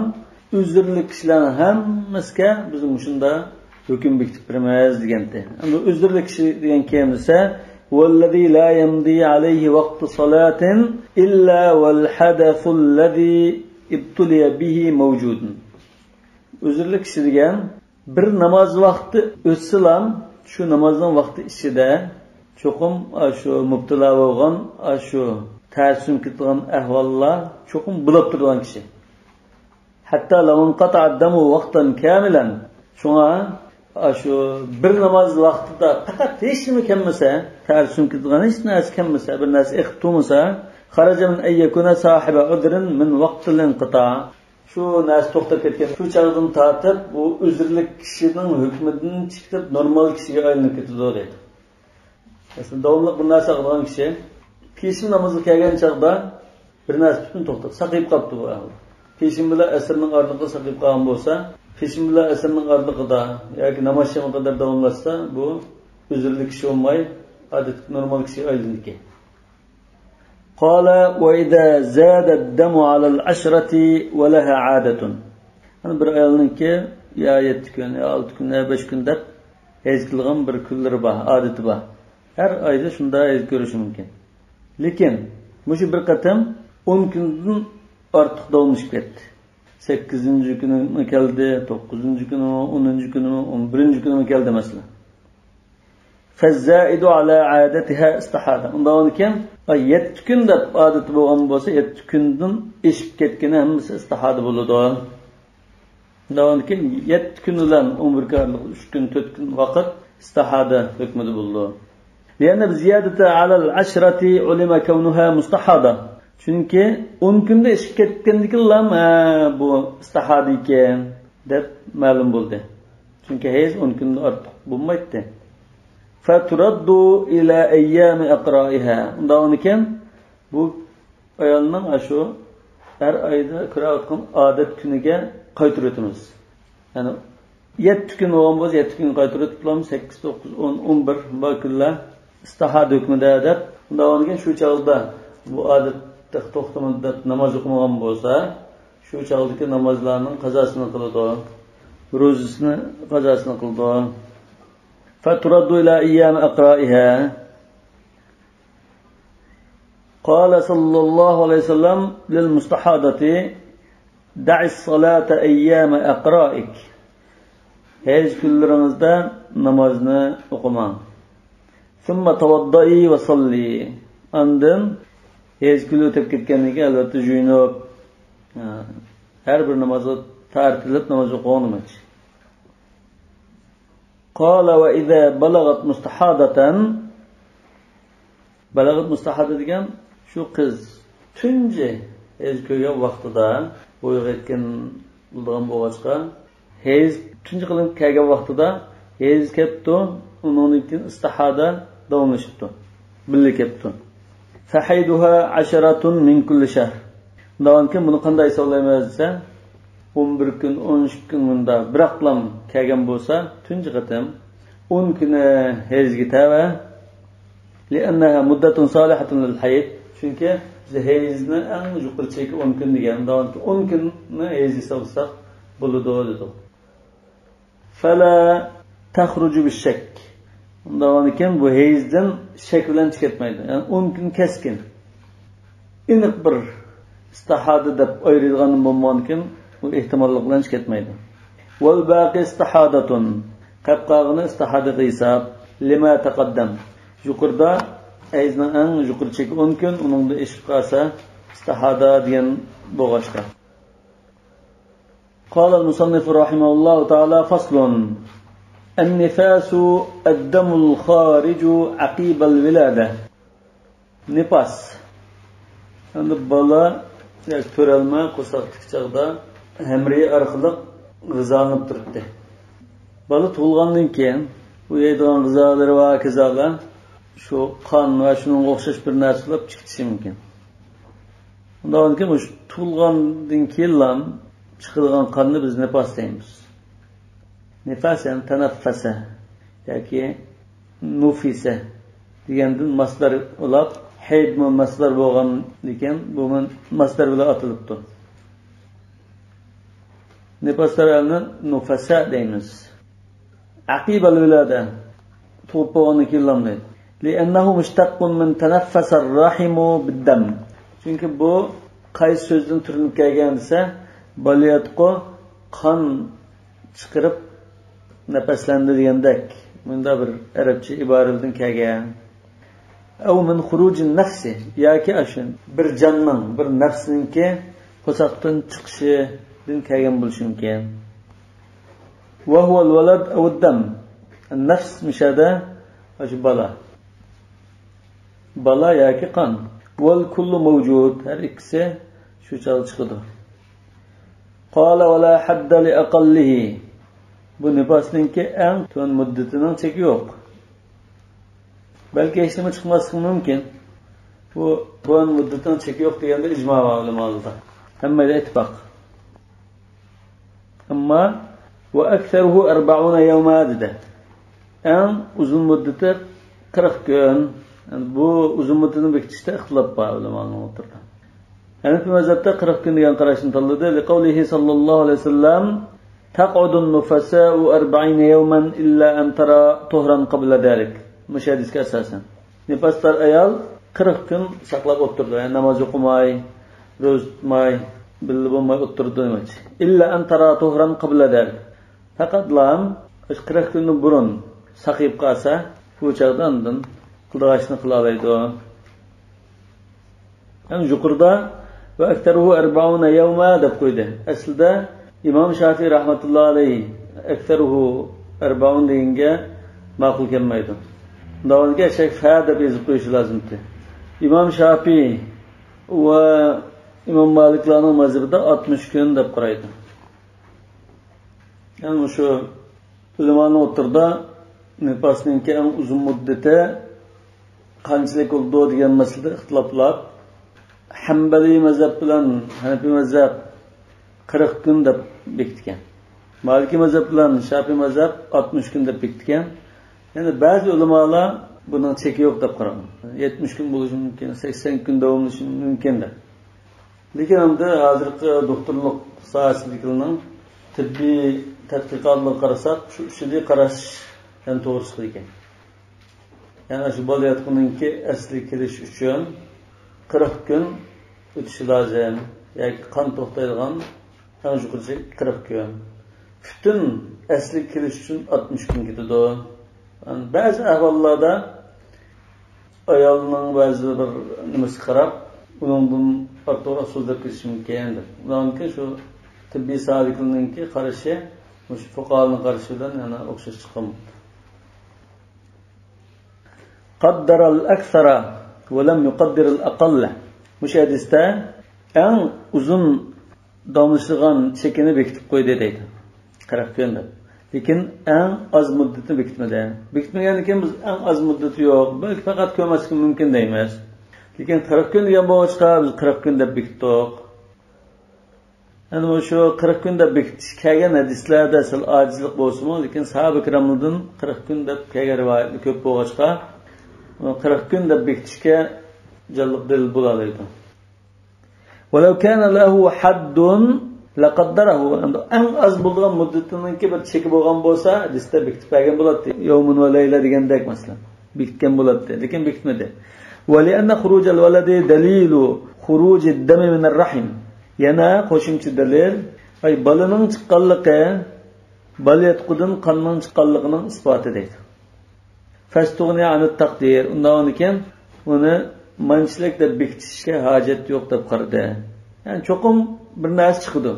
uzrli kishilarning hammasiga biz shunda hukm bekitib beramiz deganda. Endi uzrli kishi degan keyin esa vallazi la yamdi alayhi vaqtu salatin illa wal hadathu allazi ibtuliya bihi mavjudun. Uzrli kishi degan bir namoz vaqti o'tsa shu namozning vaqti ichida cho'qim shu mubtalo bo'lgan shu ta'sum ketgan ahvollar cho'qim bo'lib turgan kishi. Hatto lamun qata'addamu vaqtan kamilan. Shunga shu bir namoz vaqtida faqat hech nima kelmasa, ta'sum ketgan hech narsa kelmasa, bir narsa iqtumasa, kharaja min ayyakuna sahiba udrin min vaqtil inqita'. Shu narsa to'xtab ketgan. Shu chaqdan tortib, bu uzrlik kishining hukmidan chiqib normal kishiga aylanib ketadi deydi. Aslida davomli bu narsa qilgan kishi peshin namoziga kelgan chaqda bir narsa butun to'xtab, saqib qolibdi bu ahvol. Peshin bilan asrning orlig'ida saqib qolgan bo'lsa, peshin bilan asrning orlig'ida yoki namoz shami qadar davomlashsa, bu uzrlik kishi bo'lmay, odat normal kishiga aylanadi. قال وإذا زاد الدم على العشرة ولها عادة. Hani bir ayolninki ya 7 kun, ya 6 kun, ya 5 kun deb hej qilgan bir kunlari bor, odati bor. Har oyda shunday hej ko'rishi mumkin. Lekin mushu bir qatam 10 kundan ortiq davomlashib ketdi. 8-kunimi keldi, 9-kunimi, 10-kunimi, 11-kunimi keldi mesela. Fazzaidu ala adatiha istihada. Undan keyin 7 kun deb odati bo'lgan bo'lsa, 7 kundan eshib ketgani hammasi istihada bo'ladi. Undan keyin 7 kun bilan 11 kunlik 3 kun, 4 kun vaqt istihada hukmida bo'ldi. Liyana ziyadatu ala al-ashrati ulima kawnuha mustahada. Çünkü 10 kunda eshib ketgandikilam bu istihada ekan deb ma'lum bo'ldi. Çünkü hayz 10 kunda ortiq bo'lmaydi. Faturaddu ila ayyami aqra'iha. Undan keyin bu ayolning ashu her ayda qira'atgan odat kuniga qaytarib o'tamiz. Ya'ni 7 kun bo'lgan bo'lsa 7 kun qaytarib o'tamiz, 8, 9, 10, 11 bu kunlar istihada hukmida deb. Undan keyin shu chog'da bu odat to'xtamada namoz o'qimagan bo'lsa, shu chog'dagi namozlarning qazosini qiladi. Ro'zasini qazosini qildi. فترد إلى أيام أقرائها. قال صلى الله عليه وسلم للمستحاضة دع الصلاة أيام أقرائك. هذه كلرمزدا نمازنا أقما. ثم توضئي وصلي. Andın هذه كله تبكتكنك البته جنوب her bir namazı tartilip namaz okumamış. قال وإذا بلغت مستحاضة degan shu qiz tunji ezko'ga vaqtida bo'yga yetgan bo'lgan bo'g'achqa hez tunji qilib kelgan vaqtida hez ketdi, undan keyin istihada davomlashibdi, birga ketdi. Fahayduha 10 min kulli shahr. Undan keyin buni qanday hisoblaymiz desa 11 kun, 13 kun bunda biraqlam kelgan bo'lsa, tunji qatam 10 kuni hezga tava. Li'annaha muddatun salihatun lil hayy. Chunki hezni eng yuqori cheki 10 kun degan. 10 kunni hez hisoblasak bo'ladi dedi. Fala takhruju bish-shak. Undan keyin bu hezdan shak bilan chiqmaydi. Ya'ni 10 kun keskin. Aniq bir istihada deb ayrilgan bo'lgankin bu ehtimollik bilan ketmaydi. Wal baqi istihadatun. Qapqog'ini istihada qilsab, lima taqaddam. Yuqorda ayzning eng yuqori cheki 10 kun, uningda eshib qolsa istihada degan bo'g'ashqa. قال المصنف رحمه الله تعالى فصل النفاس الدم الخارج عقيب الولادة. Nifas. Yani bala törelme kusaklık çağda hemri arkalık gızalanıp durdu. Balı tuğulgandan keyin bu yeydiğen gızaları ve kezalar şu kan ve şunun okşaş bir narsalar çıkışı mümkün. Ondan keyin bu tuğulgandan keyin çıkılgan kanını biz nefas deyimiz. Nefas yani tenaffese yani nufise degenden maslar olab hayd mı maslar bo'lgan ekan, bu maslar bilan atilibdi. Nefaslarni nufasa deymiz. Aqibal vilada tug'ib bo'lgandan keyin deydi. Li'annahu mushtaqqun min tanaffasa ar-rahimu bid-dam. Chunki bu qaysi so'zdan turilib kelgan desa, baliyatqo qon chiqarib nafaslandi degandek. Bunda bir arabcha iboradan kelgan. Aw min xurujin nafsi yoki ashun bir jonning, bir nafsninki qo'saqdan chiqishidan kelgan bo'lishi mumkin. Wa huwa al-walad aw ad-dam. An-nafs mishada ash bala. Bala yoki qon. Wal kullu mawjud. Har ikkisi shu chal chiqadi. Qala wa la hadda li aqallihi. Bu nifasninki eng to'n muddatining cheki yo'q. Belki eşleme çıkması mümkün. Bu müddetten çeki yok diyende icma var ulemalarda. Hem de ittifak. Ama ve ekseruhu 40 yevma dedi. En uzun müddeti 40 gün. Yani bu uzun müddetin bekçiste ihtilaf var ulemaların ortada. Hanefi mezhepte 40 gün diyen karşını tanıdı. Liqavlihi sallallahu aleyhi ve sellem taq'udun nufasa'u 40 yevmen illa en tara tuhran qabla dalik. Müşahidisine esasen. Nifaslar ayal 40 gün saqlab o'tirdi. Yani namoz o'qimay, ro'za tutmay, bilib bo'lmay o'tirdi demak. Illa an tara tuhran qabla dal. Faqat lam 40 kundan burun saqib qolsa, bu chaqdan qildiğaşını qila oladi. Yani yuqorida va aktaruhu 40 yawma deb qo'ydi. Aslida İmam Şafii rahmatullohi alayhi aktaruhu 40 deganga ma'qul kelmaydi. Davomga shak fa deb yozib qo'yish lozimdi. İmam Şafii va İmam Maliklarning mazhabida 60 kun deb qaraydi. Yani şu ulamoning o'tirda nifasninki eng uzun muddati qanchalik bo'ldi degan masalada ixtiloflar. Hanbali mazhab bilan Hanafi mazhab 40 kun deb bekitgan. Maliki mazhab bilan Shafi'i mazhab 60 kun deb bekitgan. Yani bazı ulamalar bunun cheki yo'q deb qaragan. 70 kun bo'lishi mumkin, 80 kun davomlashi mumkindir. Lekin endi hozirgi doktorlik sohasidagilarning tibbiy tadqiqotlarga qarasak, shu usulga qarash ham to'g'ri ekan. Yani shu bolayotganki asli kelish uchun 40 kun o'tishi lozim. Yoki qon to'xtaydigan ham yuqoricha 40 kun. Bütün asli kelish uchun 60 kun ketadi. Yani bazı ahvollarda ayolning ba'zi bir nimasi qarab, uningdan ortiq so'zlab ketish mumkindir. Uningki shu tibbiy sahadagilarningki qarashi, shu fuqaroning qarashi bilan yana o'xshash chiqadi. Qaddara al-akthara va lam yuqaddir al-aqalla. Mush hadisda eng uzun damlashgan chekini bekitib qo'ydi deydi. 40 kun deb. Lekin eng az muddatni bekitmadi. Bekitmagan ekan biz eng az muddati yo'q, balki faqat ko'maslik mumkin deymiz. Lekin 40 kun degan bo'yicha biz 40 kun deb bekitdik. Yani shu 40 kun deb bekitish kelgan hadislarda asl ojizlik bo'lsa-mu, lekin sahoba ikramlardan 40 kun deb kelgan rivoyatlar ko'p bo'yicha 40 kun deb bekitishga jalliq dalil bo'ladi. Walau kana lahu haddun laqaddarahu. Eng az bo'lgan muddatiningki bir cheki bo'lgan bo'lsa, hadisda bekitib bergan bo'ladi. Yawmun va layla degandek masalan, bekitgan bo'ladi, lekin bekitmadi. Wa li anna khuruj al-waladi dalilu khuruj ad-dam min ar-rahim. Yana qo'shimcha dalil, ay balaning chiqqanligi, balayotqudan qonning chiqqanligining isboti deydi. Fastughni an at-taqdir. Undan keyin uni manchilik deb bekitishga hojat yo'q deb qaradi. Yani cho'qim bir narsa chiqdi.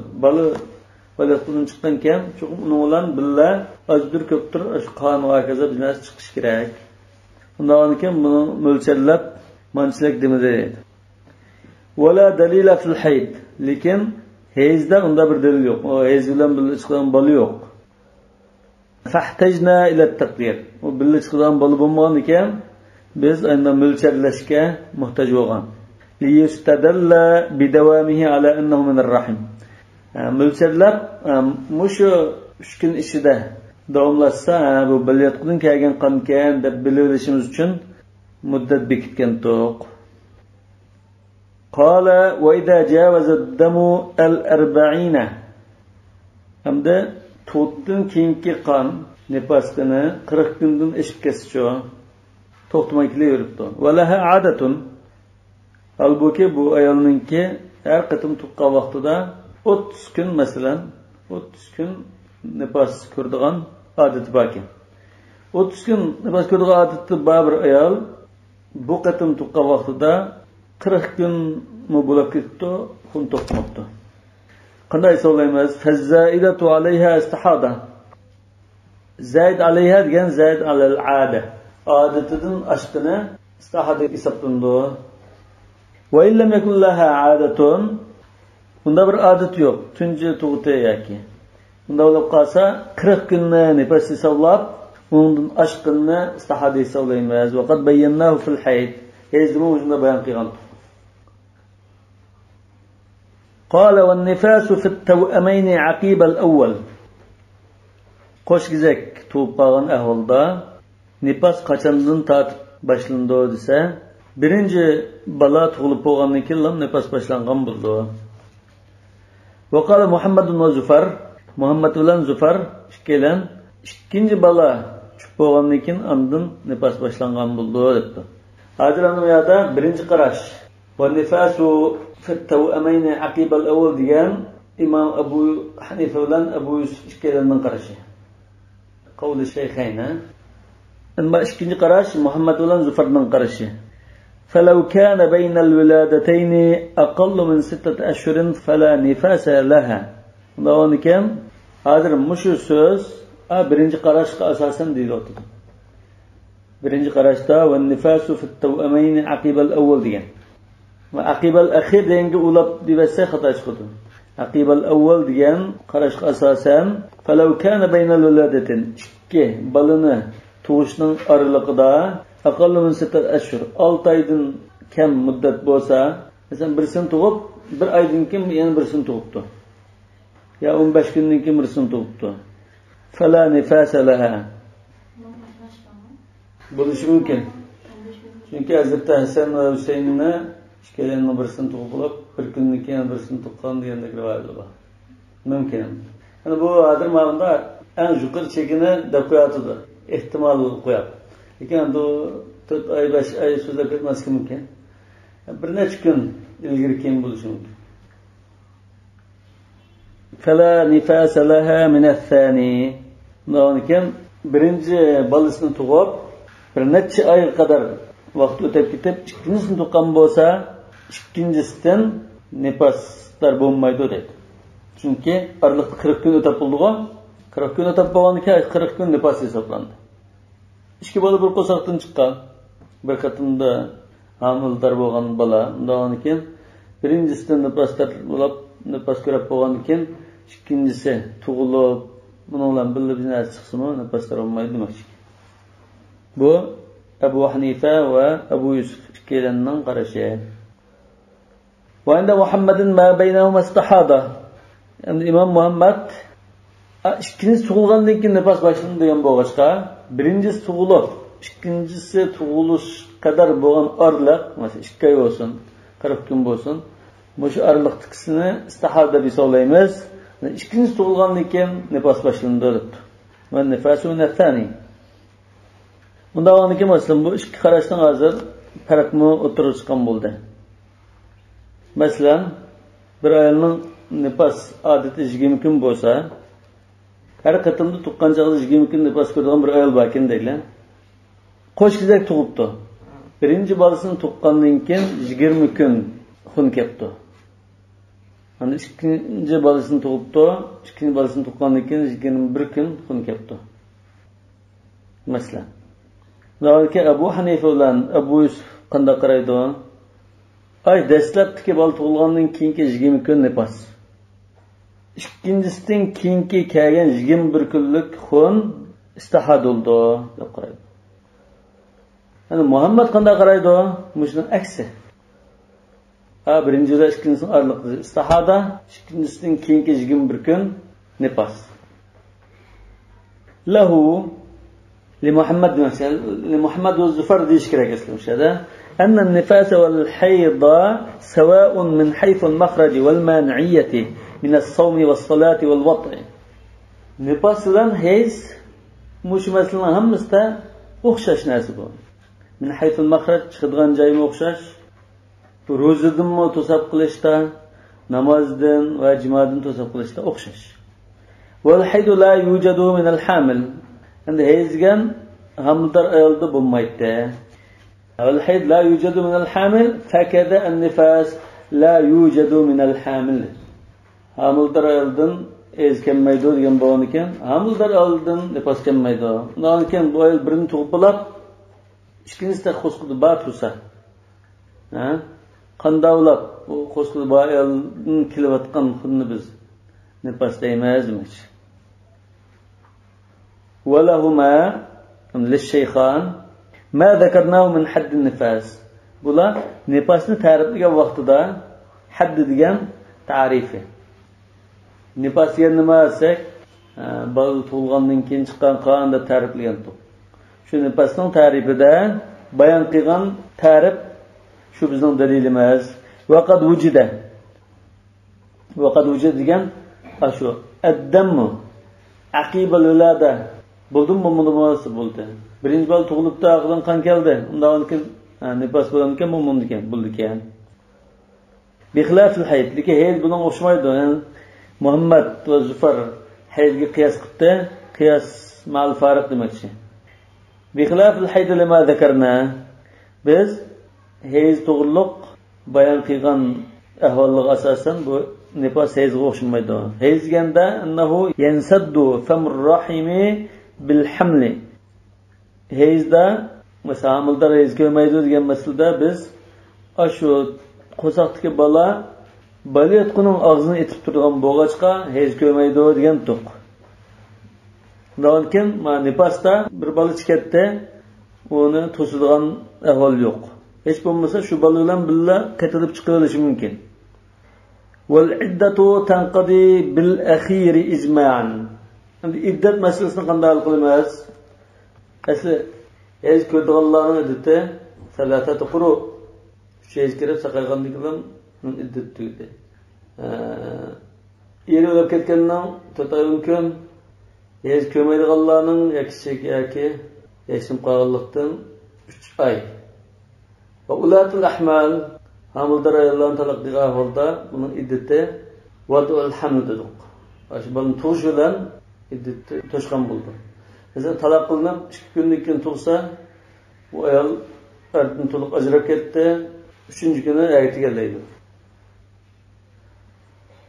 Balayotqudan chiqqan keyin cho'qim uning bilan billa azdir ko'pdir shu qon va kaza bir narsa chiqish kerak. Undan keyin buni mo'lchallab manchilik demadi. Wala dalila fil hayd. Lekin hayzda unda bir dalil yo'q. O hayz bilan birga chiqqan bola yo'q. Fahtajna ila at-taqdir. O birga chiqqan bola bo'lmagan ekan, biz endi mo'lchallashga muhtoj bo'lgan. Li yustadalla bidawamihi ala annahu min ar-rahim. Mo'lchallab mushu 3 kun ichida davomlashsa, bu balayotqudan kelgan qonkan deb bilishimiz uchun muddat bekitgan to'q. قال وإذا جاوز الدم 40 hamda to'tdan keyingi qon nifasini 40 kundan ishib ketsa to'xtamay kelaveribdi. Valaha adatun. Halbuki bu ayolninki har qatim tuqqan vaqtida 30 kun masalan 30 kun nifas ko'rdigan odati bor ekan. 30 kun nifas ko'rdigan odati bor bir ayol bu qatim tuqqan vaqtida 40 kun mu bo'lib ketdi, kun to'xtamabdi. Qanday hisoblaymiz? Fazzaidatu alayha istihada. Zaid alayha degan zaid alal ada. Odatidan oshqini istihada hisoblandi. Va illam yakun laha adatun. Unda bir odat yo'q. Tunji tug'ti yoki. Unda bo'lib qolsa 40 kunni nifas hisoblab, undan oshqini istihada hisoblaymiz. Va qad bayyanahu fil hayd. Hezmi o'zida bayon qilgan. قال والنفاس في التوأمين عقيب الأول. Qo'shgizak tug'ib qolgan ahvolda nifas qachondan tortib boshlandi desa, birinchi bola tug'ilib bo'lgandan keyin nifas boshlangan bo'ldi. وقال محمد وزفر. Muhammad bilan Zufar ikkilan ikkinchi bola chiqib bo'lgandan keyin ondan nifas boshlangan bo'ldi debdi. Hozir ana bu yerda birinchi qarash. Va nifasu fit tawamayn aqib al-awwal degan İmam Abu Hanife bilan Abu Yusuf ikkalarining qarashi. Qavli shaykhayna. Amma ikkinchi qarash Muhammad bilan Zufarning qarashi. فلو كان بين الولادتين أقل من 6 أشهر فلا نفاس لها. Bundan keyin hozir mushu so'z birinchi qarashga asosan deyiladi. Birinchi qarashda va nifasu fit tawamayn aqib al-awwal degan. Va aqib al-akhir deganga ulab debsa xato chiqadi. Aqib al-awwal degan qarashga asosan فلو كان بين الولادتين ikki balani tug'ishning oralig'ida aqallu min 6 ashhur 6 oydan kam muddat bo'lsa, masalan birsini tug'ib, bir oydan keyin yana birsini tug'ibdi. Ya 15 kundan keyin birsini tug'ibdi. Fala nifasa laha. Bo'lishi mumkin. Chunki Hazrat Hasan va Husaynni ikkalarining birsini tug'ib, bir kundan keyin birsini tuqqan degandek rivoyatlar bor. Mumkin. Ana bu hozir ma'lumda eng yuqori chekini deb qo'yadi. Ehtimol qo'yadi. Lekin bu 4 oy 5 oy so'zlab ketmasligi mumkin. Bir necha kun ilgari keyin bo'lishi mumkin. Fala nifasa laha min ath-thani. Lekin birinchi bolasini tug'ib, bir necha oy qadar vaqt o'tib ketib, ikkinchisini tuqqan bo'lsa, ikkinchisidan nifaslar bo'lmaydi deydi. Chunki araliqda 40 kun o'tib bo'ldi-ku. 40 kun o'tib bo'lgandan keyin 40 kun nifas hisoblandi. İki bola bir qo'saqdan chiqqan. Bir qatimda homildor bo'lgan bola, undan keyin birinchisidan nifas ko'rib bo'lgandan keyin ikkinchisi tug'ilib, buning bilan birga biznes chiqsa-mu, nifaslar olmaydi demoqchi. Bu Abu Hanifa va Abu Yusuf ikkalarining qarashi. Va endi Muhammadin ma baynahuma istihada. Endi Imom Muhammad ikkinchisi tug'ilgandan keyin nifas boshlandi degan bo'lg'achqa, birinchisi tug'ilib, ikkinchisi tug'ilish qadar bo'lgan oraliq, masalan 2 oy bo'lsin, 40 kun bo'lsin, shu oraliqdikisini istihada deb hisoblaymiz. Ikkinchisi tug'ilgandan keyin nifas boshlandi deb. Va nifasu nathani. Bundan keyin masalan bu ikki qarashdan hozir farqmi o'tirib chiqqan bo'ldi. Masalan, bir ayolning nifas odati 20 kun bo'lsa, her qatimda tuqqan chog'da 20 kun nifas ko'rgan bir ayol bor ekan deylar. Qo'shkizak tug'ibdi. Birinchi bolasini tuqqandan keyin 20 kun xun ketdi. Hani ikkinchi bolasini tug'ibdi, ikkinchi bolasini tuqqandan keyin 21 kun xun ketdi. Masalan. Lekin Abu Hanifa bilan Abu Yusuf qanday qaraydi? Ay dastlabki bola tug'ilgandan keyingi 20 kun nifas. İkincisinden keyingi kelgan 21 kunlik xun istihad oldu deb qaraydi. Yani Muhammad qanday qaraydi? Mushuning aksi. Birinchida ikkinchisining oraliqda istihada, ikkinchisidan keyingi 21 kun nifas. Lahu li Muhammad va Zufar deyish kerak aslida. أن النفاس والحيض سواء من حيث المخرج والمانعية من الصوم والصلاة والوطء. Nifas bilan hayz mush masalalar hammasida o'xshash narsa bu. Min haythul makhraj chiqadigan joyga o'xshash. Ro'zadanmi to'sab qilishda, namozdan va jimodan to'sab qilishda o'xshash. Wal haydu la yujadu min al hamil. Endi hayzgan hamildor ayolda bo'lmaydi. Wal hayd la yujadu min al hamil fakada an nifas la yujadu min al hamil. Hamildor ayoldan ezkenmaydi degan bo'lgan ekan. Hamildor ayoldan nifas kelmaydi. Undan keyin bu ayol birini tug'ib bo'lib, ikkinchisida qo'sqidi bor tursa. Qandavlab bu qo'sqidi bor ayolning kelayotgan xunni biz nifas deymiz demoqchi. Walahuma lish-shaykhan ma zakarnahu min hadd an-nifas. Bular nifasni ta'riflagan vaqtida hadd degan ta'rifi. Nifasga nima desak, bola tug'ilgandan keyin chiqqan qonda ta'riflagan to'q. Shu nifasning ta'rifida bayon qilgan ta'rif shu bizning dalilimiz. Vaqad vujida. Vaqad vujida degan shu ad-dammu aqibal ulada buldum bu munosa bo'ldi. Birinchi bola tug'ilibdi, aqdan qon keldi. Undan keyin nifas bo'lankan bo'ldikan. Bixilafil hayd, lekin hayd bundan o'xshamaydi. Muhammad va Zufar haydga qiyos qildi. Qiyos ma'al fariq demakchi. Bixilafil hayd lima zakarna. Biz hayd to'g'riliq bayon qilgan ahvolga asosan bu nifas haydga o'xshamaydi. Hayd deganda annahu yansaddu famur rahimi bil hamli. Haydda mesela hamildar hayd ko'maydi degan masalada biz shu qo'saqdagi bola balayotqining og'zini etib turgan bo'g'achqa hayd ko'maydi degan to'q. Lekin nifasda bir bola chiqadi, uni to'sadigan ahvol yo'q. Hech bo'lmasa shu bola bilan birga qaytarib chiqarilishi mumkin. Wal iddatu tanqadi bil akhir ijma'an. Endi iddat masalasini qanday hal qilamiz? Asli hayd ko'rganlarning iddati salatatu quru. Hayd kirib saqalgandan keyin iddat tugdi. Yeri o'lib ketgandan 4 oy mumkin. Hayd ko'maydiganlarning yoki yashim qolganlikdan 3 oy. Va ulatul ahmal hamildar ayollarning talaq qilgan ahvolda buning iddati wadul haml dedik. Shu bilan tug'ish bilan iddati to'shqan bo'ldi. Mesela talaq qilinib 2 kundan keyin tug'sa, bu ayol erdan to'liq ajrab ketdi, 3-kuni aytigalaydi.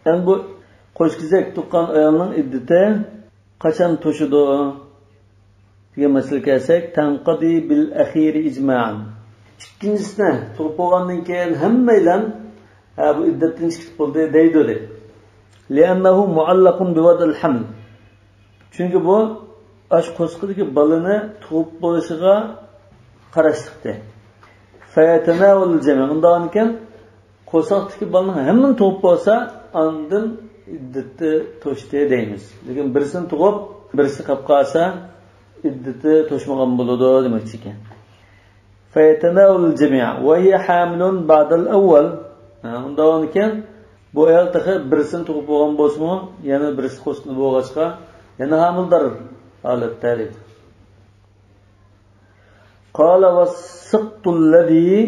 Yani bu qo'shkizak tuqqan ayolning iddati qachon to'shidi degan masalaga kelsak, tanqadi bil akhir ijma'an. İkincisine tug'ib bo'lgandan keyin hammaylar bu iddatdan chiqib bo'ldi deydi. Li'annahu muallaqun bi wad'il haml. Chunki bu qo'sqidagi balani tug'ib bo'lishiga qarashliqdi. Fayatanawul jami'. Undan keyin qo'saqdagi balani hamman tug'ib bo'lsa, ondan iddati to'shdi deymiz. Lekin birisini tug'ib, birisi qolib qolsa, iddati to'shmagan bo'ladi demoqchi ekan. فيتناول الجميع وهي حامل بعد الأول. Undan keyin bu ayol taxi birisini tug'ib bo'lgan bo'lsa-mu, yana birisi qo'sqini bo'lg'achqa, yana hamildor holatda. Qala was-saqtu alladhi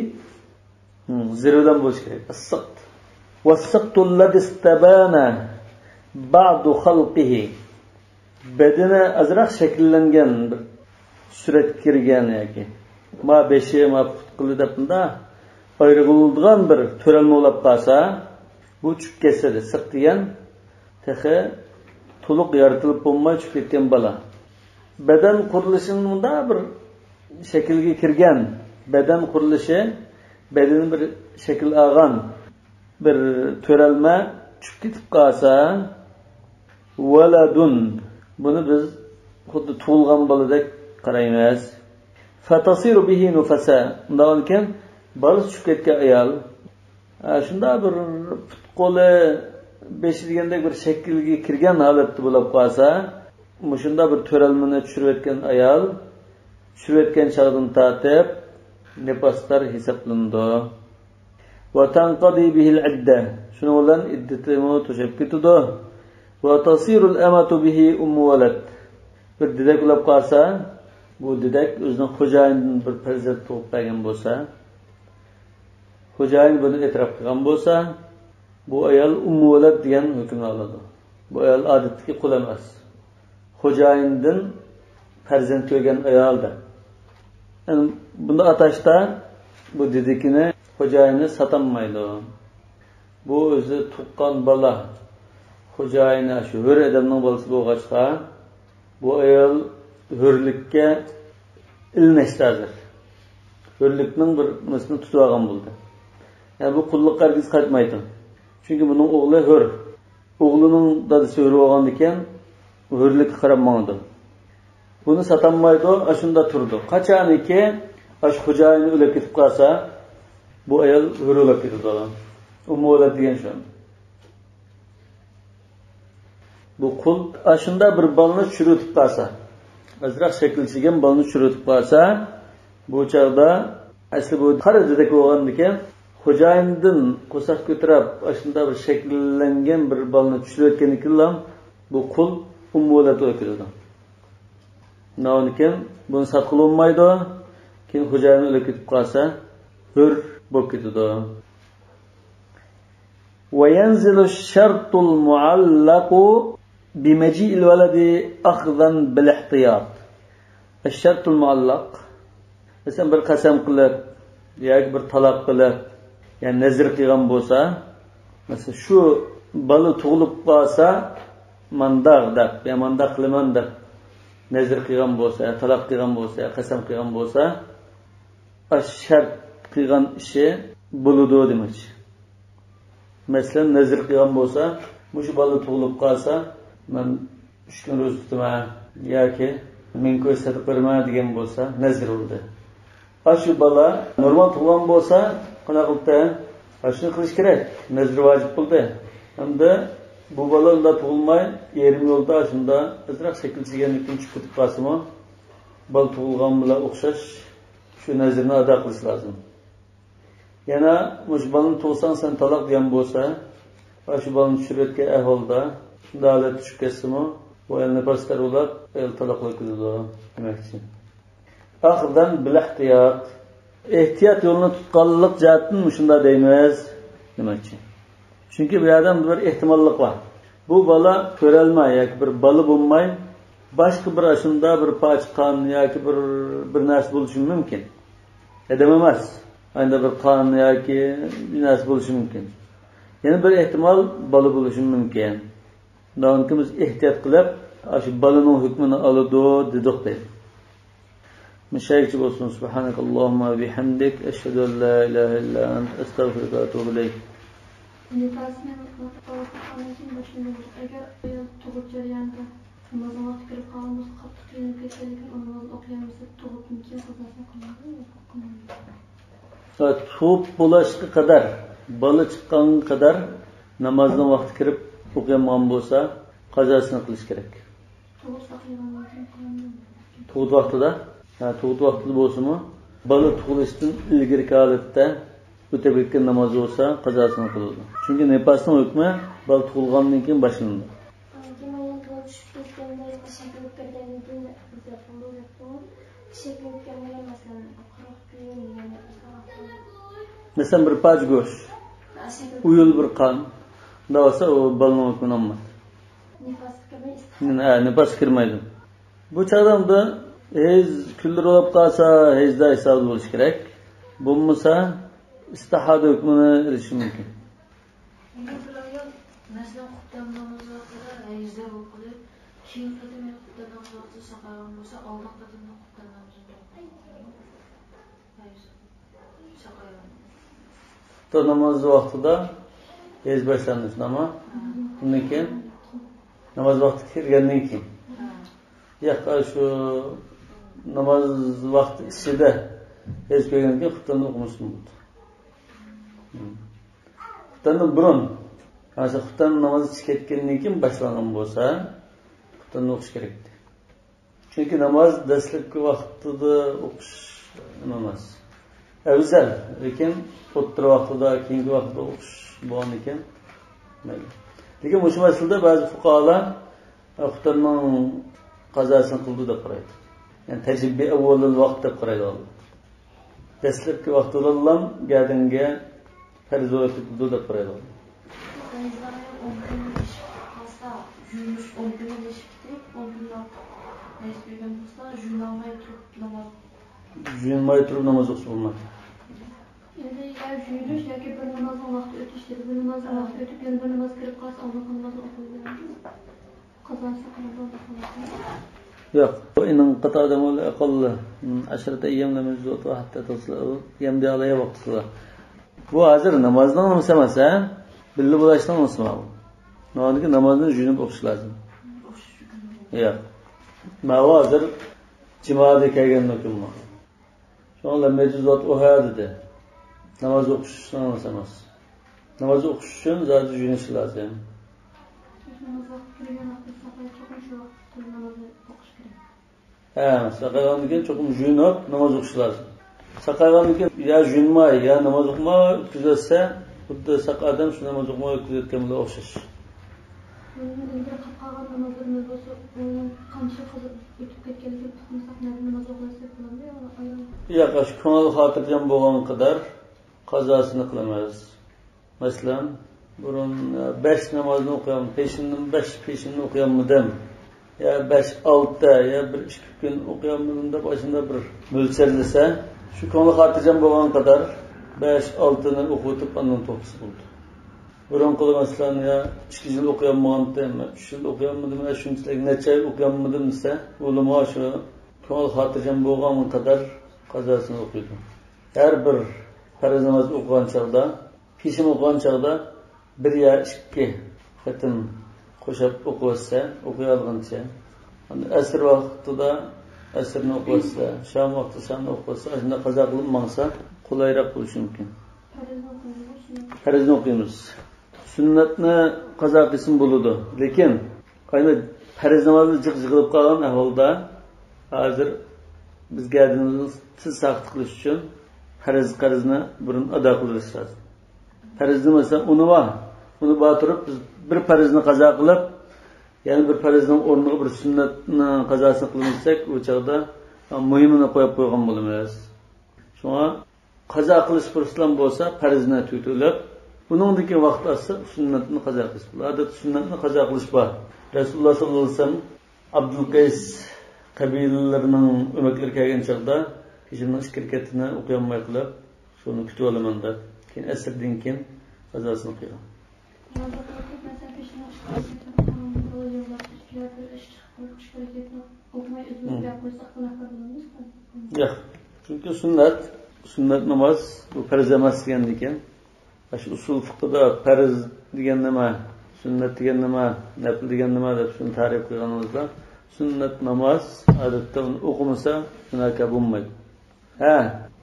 zirdan bo'lish kerak. As-saqt. Was-saqtu alladhi istabana ba'du khalqihi. Bedene azraq shakllangan bir surat kirgan yoki ma beshi ma putqili debda ayrılgan bir törelme olab qalsa, bu çüp kesedi. Sık degan texe to'liq yaratılib bo'lmay çüp ketgan bola. Beden qurilishida bir shaklga kirgan, beden qurilishi, bedenin bir shakl olgan bir törelme çüp ketib qalsa, waladun, buni biz xuddi tug'ilgan boladek qaraymiz. Fatasiru bihi nufasa. Undan keyin bola tushib ketgan ayol shunda bir qo'li beshi degandek bir shaklga kirgan holatda bo'lib qolsa, shunda bir to'ralmani tushirayotgan ayol tushirayotgan chog'dan tortib nifaslar hisoblandi. Va tanqadi bihi al-idda. Shuning bilan iddatimi to'shab ketdi. Va tasiru al-amatu bihi ummu walad. Bir dedak bo'lib qolsa, bu dedak o'zining xo'jayinidan bir farzand tug'ib bergan bo'lsa, xo'jayin buni e'tirof qilgan bo'lsa, bu ayol ummu valad degan hukmni oladi. Bu ayol odatdagi qul emas. Xo'jayindan farzand ko'rgan ayoldir. Yani bunda atashda bu dedikini xo'jayini satanmaydi. Bu o'zi tuqqan bola. Xo'jayini shu hur odamning bolasi bo'lg'achqa, bu ayol hurlikka ilnashdir. Hurlikning bir misini tutib olgan bo'ldi. Yani bu qulluqqa hargiz qaytmaydi. Chunki buning o'g'li hur. O'g'lining dadasi hur bo'lgan ekan, hurlikka qaramadi. Buni satanmaydi, shunda turdi. Qachoniki xo'jayini o'lib ketib qolsa, bu ayol hur o'lib ketadi. Ummu valad degan shu. Bu qul shunda bir bolani tushirib qolsa, azroq shaklchigan bolani tushirib qolsa, bu chaqda asli bu qarididek bo'lgan ekan, xo'jayindan qo'saq ko'tarib, shunda bir shakllangan bir bolani tushirayotgan ekan, bu qul ummu valad o'kiladi. Navnikin buni sat qilolmaydi. Keyin xo'jayini o'lib ketib qolsa, hür bo'lib ketadi. وينزل الشرط المعلق بمجيء الولد أخذا بالاحتياط. الشرط المعلق مثلا bir qasam qilib yoki bir talab qilib, ya'ni nazr qilgan bo'lsa, mesela shu bola tug'ilib qolsa, mandaq deb, ya mandaq qilaman deb nazr qilgan bo'lsa, talab qilgan bo'lsa, qasam qilgan bo'lsa, shart qilgan ishi bo'ladi demoqchi. Mesela nazr qilgan bo'lsa, shu bola tug'ilib qolsa, men 3 kun ro'za tutaman yoki men ko'rsatib berma degan bo'lsa, nazr bo'ldi. Shu bola normal tug'ilgan bo'lsa, qanaqa qilib shuni qilish kerak. Nazr vojib bo'ldi. Hamda bu bola unda tug'ilmay, yerim yo'lda shunda azroq shakilchiganlikdan chiqib ketib qolsa-mu, bola tug'ilgan bilan o'xshash shu nazrni ado qilish lozim. Yana mush bolani tug'sang sen taloq degan bo'lsa, shu bolani tushirayotgan ahvolda shunda holat tushib ketsa-mu, bu elni pastar bo'lib, el taloqlik qiladi demakchi. Axirdan bil ehtiyot. Ehtiyot yo'lini tutganlik jihatdan shunda deymiz demakchi. Chunki bu yerda bir ehtimollik bor. Bu bola ko'ralmay yoki bir bola bo'lmay, boshqa bir ashunda bir pochqon yoki bir narsa bo'lishi mumkin. Adam emas. Ayda bir qon yoki bir narsa bo'lishi mumkin. Yana bir ehtimol bola bo'lishi mumkin. Biz ehtiyot qilib, shu bolaning hukmini oladi dedik deydi. Müşayikçi olsun. Subhanakallahumma bihamdik. Eşhedü en la ilahe illa ent. Estağfirullah ve etûbü ileyk. Nefasını anlatın başında eğer tuğut jarayonida namozga vaqt kirib qolgan bo'lsa, qattiq qiynalib ketganlik namoz o'qiganimizda tuğutni kim qazosini qiladi? Tuğut bo'lishga qadar, bola chiqqanga qadar namozning vaqti kirib o'qigan bo'lsa, qazosini qilish kerak. Tuğut vaqtida, tuğut vaqtida bo'lsa-mu, bola tug'ilishdan ilgirki holatda o'tab ketgan namoz bo'lsa, qazosini qiladi. Chunki nefasning hukmi bola tug'ilgandan keyin boshlanadi. Mesela bir paç go'sht, uyul bir qon, davasa o bolaning hukmini olmaydi. Nefas kirmaydi. Bu chog'da hez kunlar bo'lib qolsa, hezda hisob bo'lish kerak. Bo'lmasa istihada hukmini erishi mumkin. Mesela xutdan namazı kadar hezda o'qilib, keyin qadamay xutdan namazı saqagan bo'lsa, oldin qadamdan xutdan namazı o'qiladi. Namoz vaqtida hez boshlanish ama undan keyin namoz vaqti kirgandan keyin yo'q, shu namoz vaqti ichida hez ko'rgandan keyin xutdan o'qish mumkin. Xutdan burun, xutdan namoz chiqayotgandan keyin boshlangan bo'lsa, xutdan o'qish kerak. Chunki namoz dastlabki vaqtida o'qish emas. Afzal, lekin o'rta vaqtida, keyingi vaqtda o'qish bo'lgan ekan. Lekin bu masalada ba'zi fuqarolar xutdanning qazosini qildi deb qaraydi. Ya'ni tajriba avvalul vaqt deb qaraydi. Dastlabki vaqtida ham gadinga farz bo'lib qildi deb qaraydi. Juyunmay turib namoz o'qish bo'lmaydi. Endi ya juyunish yoki bir namozning vaqti o'tishdi, bir namozning vaqti o'tib, yana bir namoz kirib qolsa, Alloh namozini o'qiydi. Qazosi qiladi. Yo'q, bu ining qatadam ol aqall 10 ayyam namoz o'tib hatta tasla yamdi alaya vaqtida. Bu hozir namozdan emas, billi bo'lishdan emas bu. Nodiki namozni juyunib o'qish lozim. Yo'q. Mana hozir jimoada kelgan hukm bor. Shunlar mejizot o'ha dedi. Namoz o'qishdan emas. Namoz o'qish uchun zodi juyunish lozim. Saqaygandan keyin cho'qim juyunib namoz o'qish lozim. Saqaygandan keyin ya juyunmay, ya namoz o'qimay o'tkazsa, xuddi saqadan shu namoz o'qimay o'tkazayotgan bilan o'xshash. Endi qolgan namozlarimiz bo'lsa, qancha o'tib ketganligi tutmasak, namoz o'qilsa bo'ladimi? Yo'q, shu ko'ngil xotirjam bo'lgan qadar qazosini qilamiz. Masalan, burun 5 namozni o'qiyam, peshindan 5 peshinni o'qiyammidim. Ya 5-6 ya 1-2 kun o'qiyammidim deb boshida bir mo'lchallasa, shu ko'ngil xotirjam bo'lgan qadar 5-6 ni o'qitib ondan to'xtasi bo'ldi. Burun qilib masalan ya 2 yil o'qiyammadim, 3 yil o'qiyammidim, shunchalik necha yil o'qiyammidim desa, ulamo shu ko'ngil xotirjam bo'lgan qadar qazosini o'qiydi. Har bir farz namoz o'qigan chog'da, peshin o'qigan chog'da 1 ya 2 qatim qo'shib o'qisa, o'qiy olgancha. Asr vaqtida asrni o'qisa, shom vaqtida shomni o'qisa, shunda qazo qilib mangsa qulayroq bo'lishi mumkin. Farzni o'qiymiz. Sunnatni qazo qilsin bo'ladi. Lekin qayni farz namozni jiq-jiqilib qolgan ahvolda hozir bizga adimiz saqt qilish uchun farzni burun ado qilish lazim. Farzni mesela uni batırıp biz bir farzni qazo qilib, yani bir farzning o'rniga bir sunnatni qazosini qilmasak, o chaqda muhimini qo'yib qo'ygan bo'lamiz. Shunga qazo qilish fursatlar bo'lsa, farzni tutilib, buningdagi vaqt olsa sunnatni qazo qilish. Odat sunnatni qazo qilish bor. Rasululloh sollallohu alayhi vasallam Abdul Qays qabilalarining o'maklari kelgan chaqda kishining shirkatini o'qiyolmay qilib, shuni kutib olaman deb, keyin asrdan keyin qazosini qilgan. Yo'q. Chunki sunnat namoz bu farz emas degan ekan. Shu usul fiqhida farz degan nima, sunnat degan nima, nafl degan nima deb shuni ta'rif qilganimizda, sunnat namoz odatda o'qimasa shunaqa bo'lmaydi.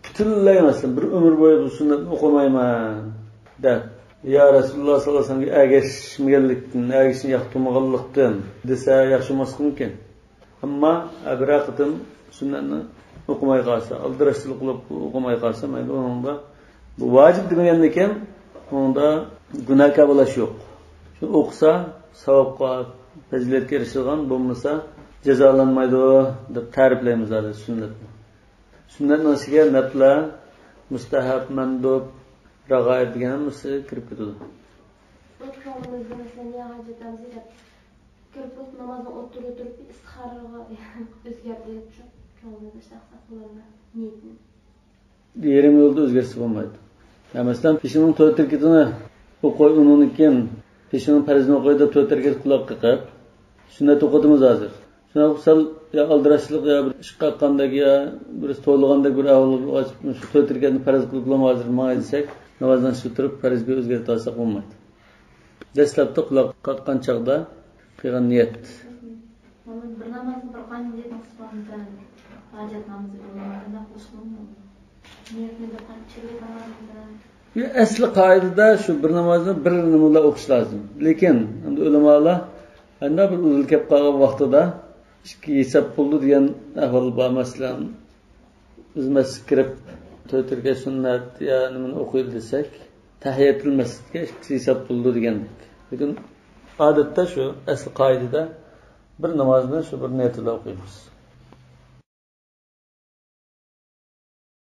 Butunlay emasdan bir umr bo'yi bu sunnatni o'qimayman deb ya Rasululloh sollallohu alayhi vasallamga agashmaganlikdan, agashni yoqtirmaganlikdan desa yaxshi emas mumkin. Ammo abraqatim sunnatni o'qimay qolsa, aldirashlik qilib o'qimay qolsa, mayli unda bu vojib degan ekan, unda gunohga bo'lish yo'q. Shu o'qisa savobga, fazilatga erishilgan, bo'lmasa jazolanmaydi deb ta'riflaymiz hozir sunnatni. Sunnatning ichiga nafla, mustahab, mandub, rag'oib degan hammasi kirib ketadi. O'tganimizda masalan hajjatamizda kirib namozni o'tirib istixoraga o'zgartirib tushib, ko'ngilda shaxsan qo'llanma niyatni. Yerim yo'lda o'zgarsa bo'lmaydi. Masalan, peshinning 4 rakatini o'qiy, undan keyin peshinning farzini o'qiydi, 4 rakat quloq qilib, sunnat o'qidimiz hozir. Shuna sal ya aldirashlik ya bir ish qaqqandagi ya bir to'lg'andagi bir ahvolga ochib, shu 4 rakatni farz qilib hozir ma desak, namozdan shu turib farzga o'zgartira olsak bo'lmaydi. Dastlabda quloq qaqqan chaqda qilgan niyat. Bir namozni bir qanday niyat qilsam, hojat namozi bo'lmaganda qilishim. Niyatni bir qanchalik namozda. Asli qoidada shu bir namozni bir nimada o'qish lozim. Lekin endi ulamolar ana bir uzil kelib qolgan vaqtida ikki hisob bo'ldi degan ahvol bor. Masalan, biz masjidga kirib 4 rakat sunnat ya nimani o'qiydi desak, tahiyatul masjidga ikki hisob bo'ldi degandek. Lekin odatda shu asli qoidada bir namozni shu bir niyat bilan o'qiymiz.